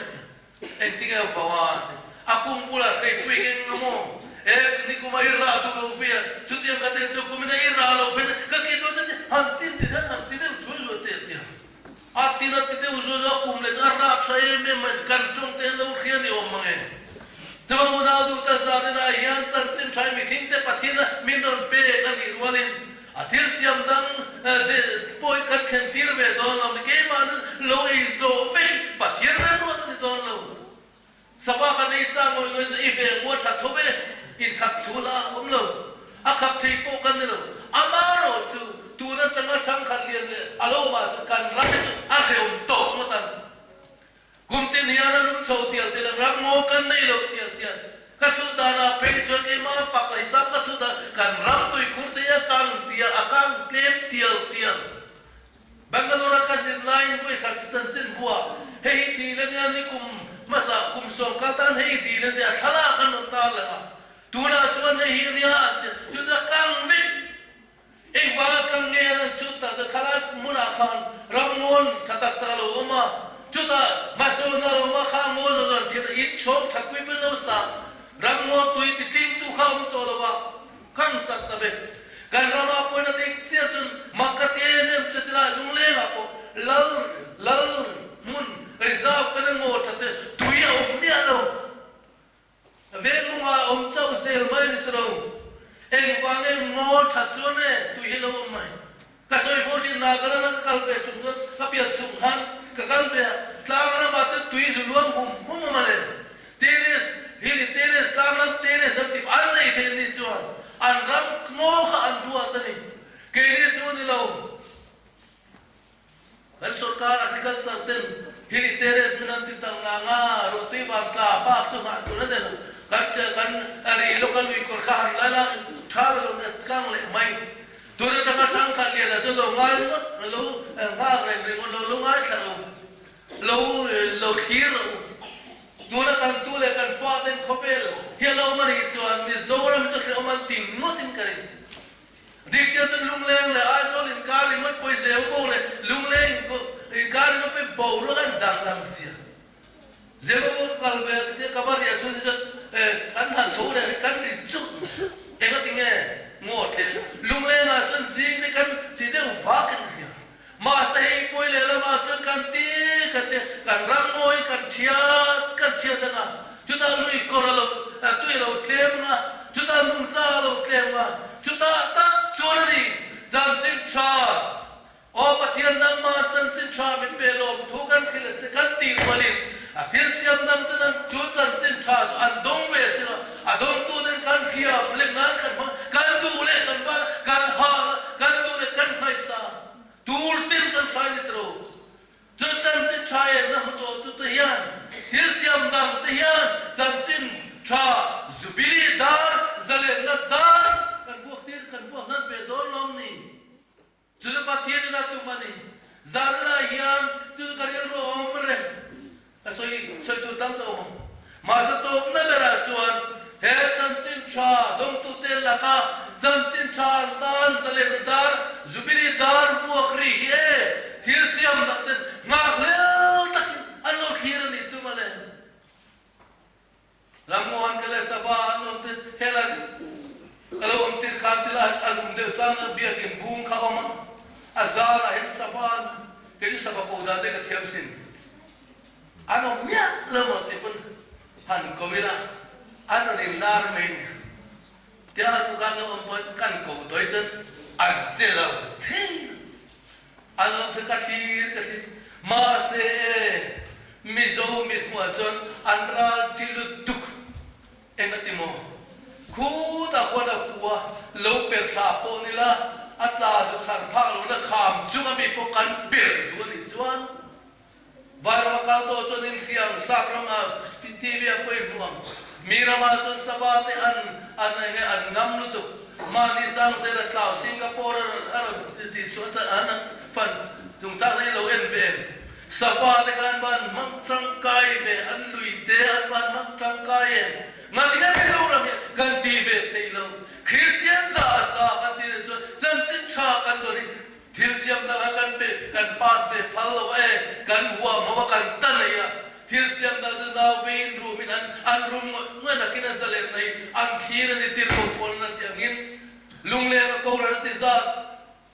en tinga vawa apung pula ke pui ke ngamo ni kuma irra du lo fe chu tiam ka te chu kuma irra lo fe ka ke do te han tin tu lo te tia a tin te uzo lo kum le arra chai me man kan chung te lo khian ni om mange jaba mona du ta sa na hian chan chin thai mi khing te pathina min don pe ka ni walin athil siam dang de poi ka khen tir ve don am ke man lo I zo ve pathir na no ni don lo sapa ka nei cha ngoi ngoi I ve ngo tha thobe in khap thula om lo a khap thei po kan lo amaro chu tu na tanga thang khan lian le alo ma kan ra a reum to mo tan kum tin hian rum chho tial te la ram ngo kan nei lo tial ka chu da na pe jo ke ma pak lai sa ka chu da kan ram tui khur te ya kan tia akang klep tial Bangalore ka zin line boy ka tan chin di le nia ni kum masa kum som ka tan hei di le dia thala kan ta la tuna chuan hei nia chu da kang vi ei wa kang nge na chu ta da khala muna khan ramon thatak ta lo ma chu da maso na lo ma kha mo lo don thit it chok thakui pe lo sa rammo tui ti ting tu kham to lo wa kang chat ta be kan rama po na dik sia chun makate nem chatla lungle ga po lal mun reserve kan mo thate tuya om nia lo ve lunga om chau sel mai ni tro eng wang eng mo that chun ne tu hi lo mai ka soi fo tin na ga na kal be chung ka pia chung han ka kal be tlang na ba te tui zu luang hum ma le teres hili teres tlang na teres ati al nei the ni chuan an ram mo kha an dua ta ni ke ni chu ni lo kan sarkar agriculture ten hili teres minan ti tang nga roti ba ka pa tu na tu na den kan ari local wi kor kha han la thal lo ne kang le mai tu na ta tang kha lia da tu lo ngai lo nga re lo ngai tha lo khir tu na kan tu le kan fa den khopel hello mari chuan mizoram to khre man ting mo tin kare dik cha tu lung leng le a zol in kar ri mot poi zeu ko le lung leng ko in kar ri pe bo ro kan dang lam sia zeu ko kal be te ka ba ya tu ni kan han tho le kan ri chu e ga ting e mo te lung leng a chun sing ni kan ti de va kan ya ma sai poi le la ma chun kan ti kan ram moi kan thia da ga chu ta lui ko ra lo tu lo tlem na chu ta mung cha lo tlem na chu ta ta chu na ni zan chin cha o pathian nang ma chan chin cha min pe lo thu kan khil se kan ti walin a thil siam nang tan chu chan chin cha an dong ve se lo a dong tu den kan khiam le nan kan ma kan du le kan ba kan ha kan du le kan mai sa tur tin kan fa ni tro chu chan chin cha ye na to tu te hian thil siam nang te hian chan chin cha zubiri dar zale na dar kan buak tir kan buak nan pe don lom ni chu le pathian na tu mani zarla hian tu karil ro omre asoi tu tam to ma sa to na bera chuan he chan chin cha dong tu te la ka chan chin cha tan zale na dar zubiri dar buak ri he thil siam na te ngak le tak an lo khir ni chu ma le Lamuan kala sabah anu tu helan kalau umtir khatila alum de tana biar bung kha oma azala hem sabah keju sabah pauda de kathiam sin anu mia lemo te pun han komila anu ni nar main dia tu kan kan ko doi chen an zelo thi anu tu kathir ma se mizo mit mo chon anra tilu duk engatimo khu ta khona fuwa lo pe tha po ni la atla lu san pha lo na kham chunga mi po kan ber lu ni chuan vai ma ka to chon in khiam sakram a tv a ko em mirama chon sabate an ngam lu tu ma ni sang se la tlaw singapore ar ti chuan ta an fan tung ta nei lo en ben Sapa dengan ban mak trangkai be an lui te an ban mak trangkai ngalina be lo ram ganti be teilo Christian sa ganti so chan chin cha kan do ni thil siam na kan be kan pas be phal lo kan huwa ma kan tan ya thil siam na na vein ru min an rum ma na kin salen nai an thir ni tir ko pon na tiangin lungle ko ran ti za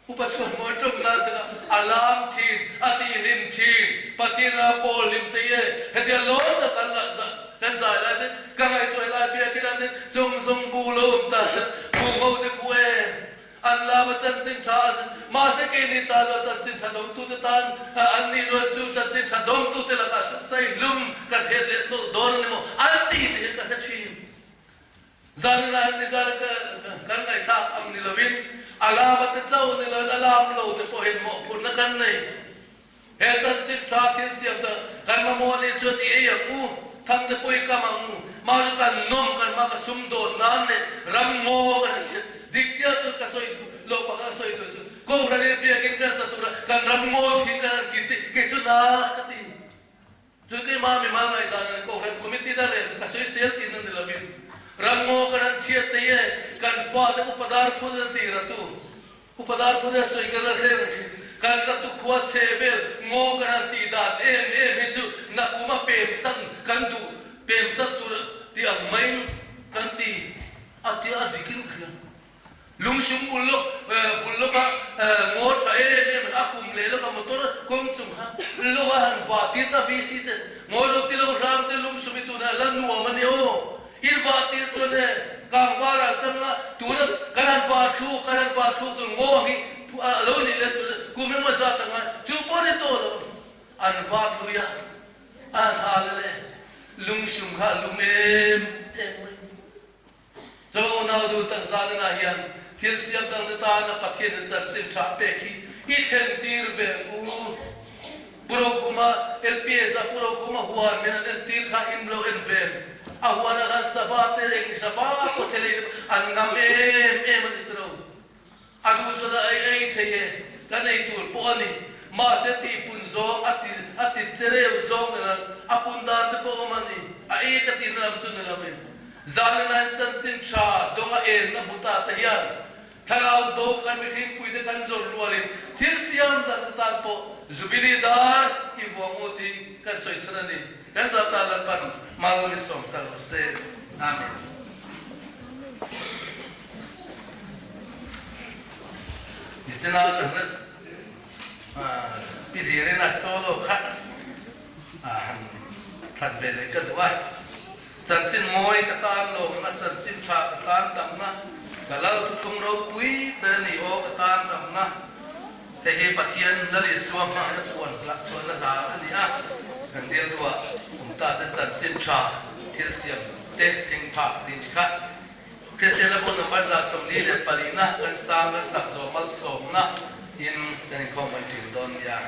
upaswan mo tum na ta alam thin ati lim thin patina pol lim te ye hetia lo ta kan la kan sa la de kan ai to la bia ki de jong bu lo ta bu ngo de kue an la ba chan sing tha ma se ke ni ta lo chan sing tha dong tu ta an ni ro tu chan sing tha dong tu te la ka sai lum ka he de no don ni mo an ti de ka ta chi zan la ni zan ka kan ngai tha am ni lovin alamat chau ni lo alam lo te po hen mo pun na kan nei he chan sing tha tin siam ta kan ma mo ni chut e ya ku thang te poi ka ma mu ma kan nom kan ma ka sum do nan ne ram mo kan dikya tu ka soi lo pa ka soi tu ko ra ni bia kin ka sa tu kan ram mo thin kan ki ti ke chu na ka ti Jadi kay mami mama ita na ko kan committee da le kasoy sel tin na nilabin. Rango kanan chiat taye kan fa de upadar phu de tira tu. Upadar phu de soy kan re kan ra tu khuat sebel ngo kanan ti da hi chu na kuma pem san kan du pem san tu ti ang mai kan ti ati adikin khia. Lung shung bullo ka ngo cha akum le lo ka motor kom chung ha lo han va ti ta visit ngo lo ti lo ram te lung shumi tu na lan nu ma ne o ir va ti tu ne ka va ra chang na tu na karan va thu tu ngo hi lo ni le tu ku me ma za ta nga chu po ne to lo an va lu ya an ha le lung shum ha lum em zo na du ta za na hian thiên siam dang ta na pathian chan sim tha pe ki I then tir ve u puro kuma LPS a puro kuma huan men an tir kha imlo en ve a huan a sabate eng saba ko tele an ngam em an tro adu jo da ai theye ka nei tur po ani ma se ti punzo ati chere zo na apun da te po mani a e ta tin ram chun na men zalana chan chin cha donga en na buta ta hian Kalau do kan mikhin puide kan zor lualin thil siam dan ta po zubili dar I wamoti kan soi sanani kan sa ta lan pan mal mi som sa se amen Isina kan pilire na solo khat khat vele ka duai chan chin moi ka tan lo na chan chin tha ka tan tam na kalau tu tung rau kui dari o katan ramna tehe patian dari suam ma ya puan la puan la da ni a kan dia tua ta se chan chin cha thil siam te thing pha din kha Christian la bon number la som ni le palina kan sa kan sak zo mal som na in kan ko man tin don ya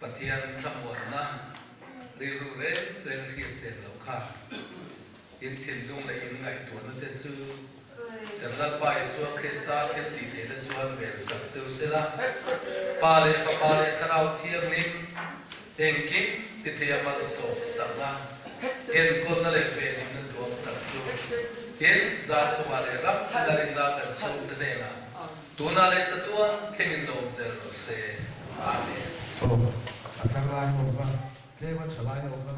ปะเทียนทั้งหมดนะริรูเรเซลเฮียเซลเราค่ะอินทินลุงและอินไงตัวนั้นจะชื่อกันลัดไปสัวคริสตาเทนตีเทนจวนเวรสักจูเสละปาเลทาราวเทียมนิมเองกิมติเทียมัลโศกสังละเอ็นคนนั่นแหละเป็นนิมนั่นดวงตัดจูเอ็นซาจูมาเลรับงารินดากันจูตเนนะตัวนั่นแหละจะตัวเข่งอินลมเซลเซอาเมน อาจารย์ลายบอกว่าเรียกว่าฉลายบอกว่า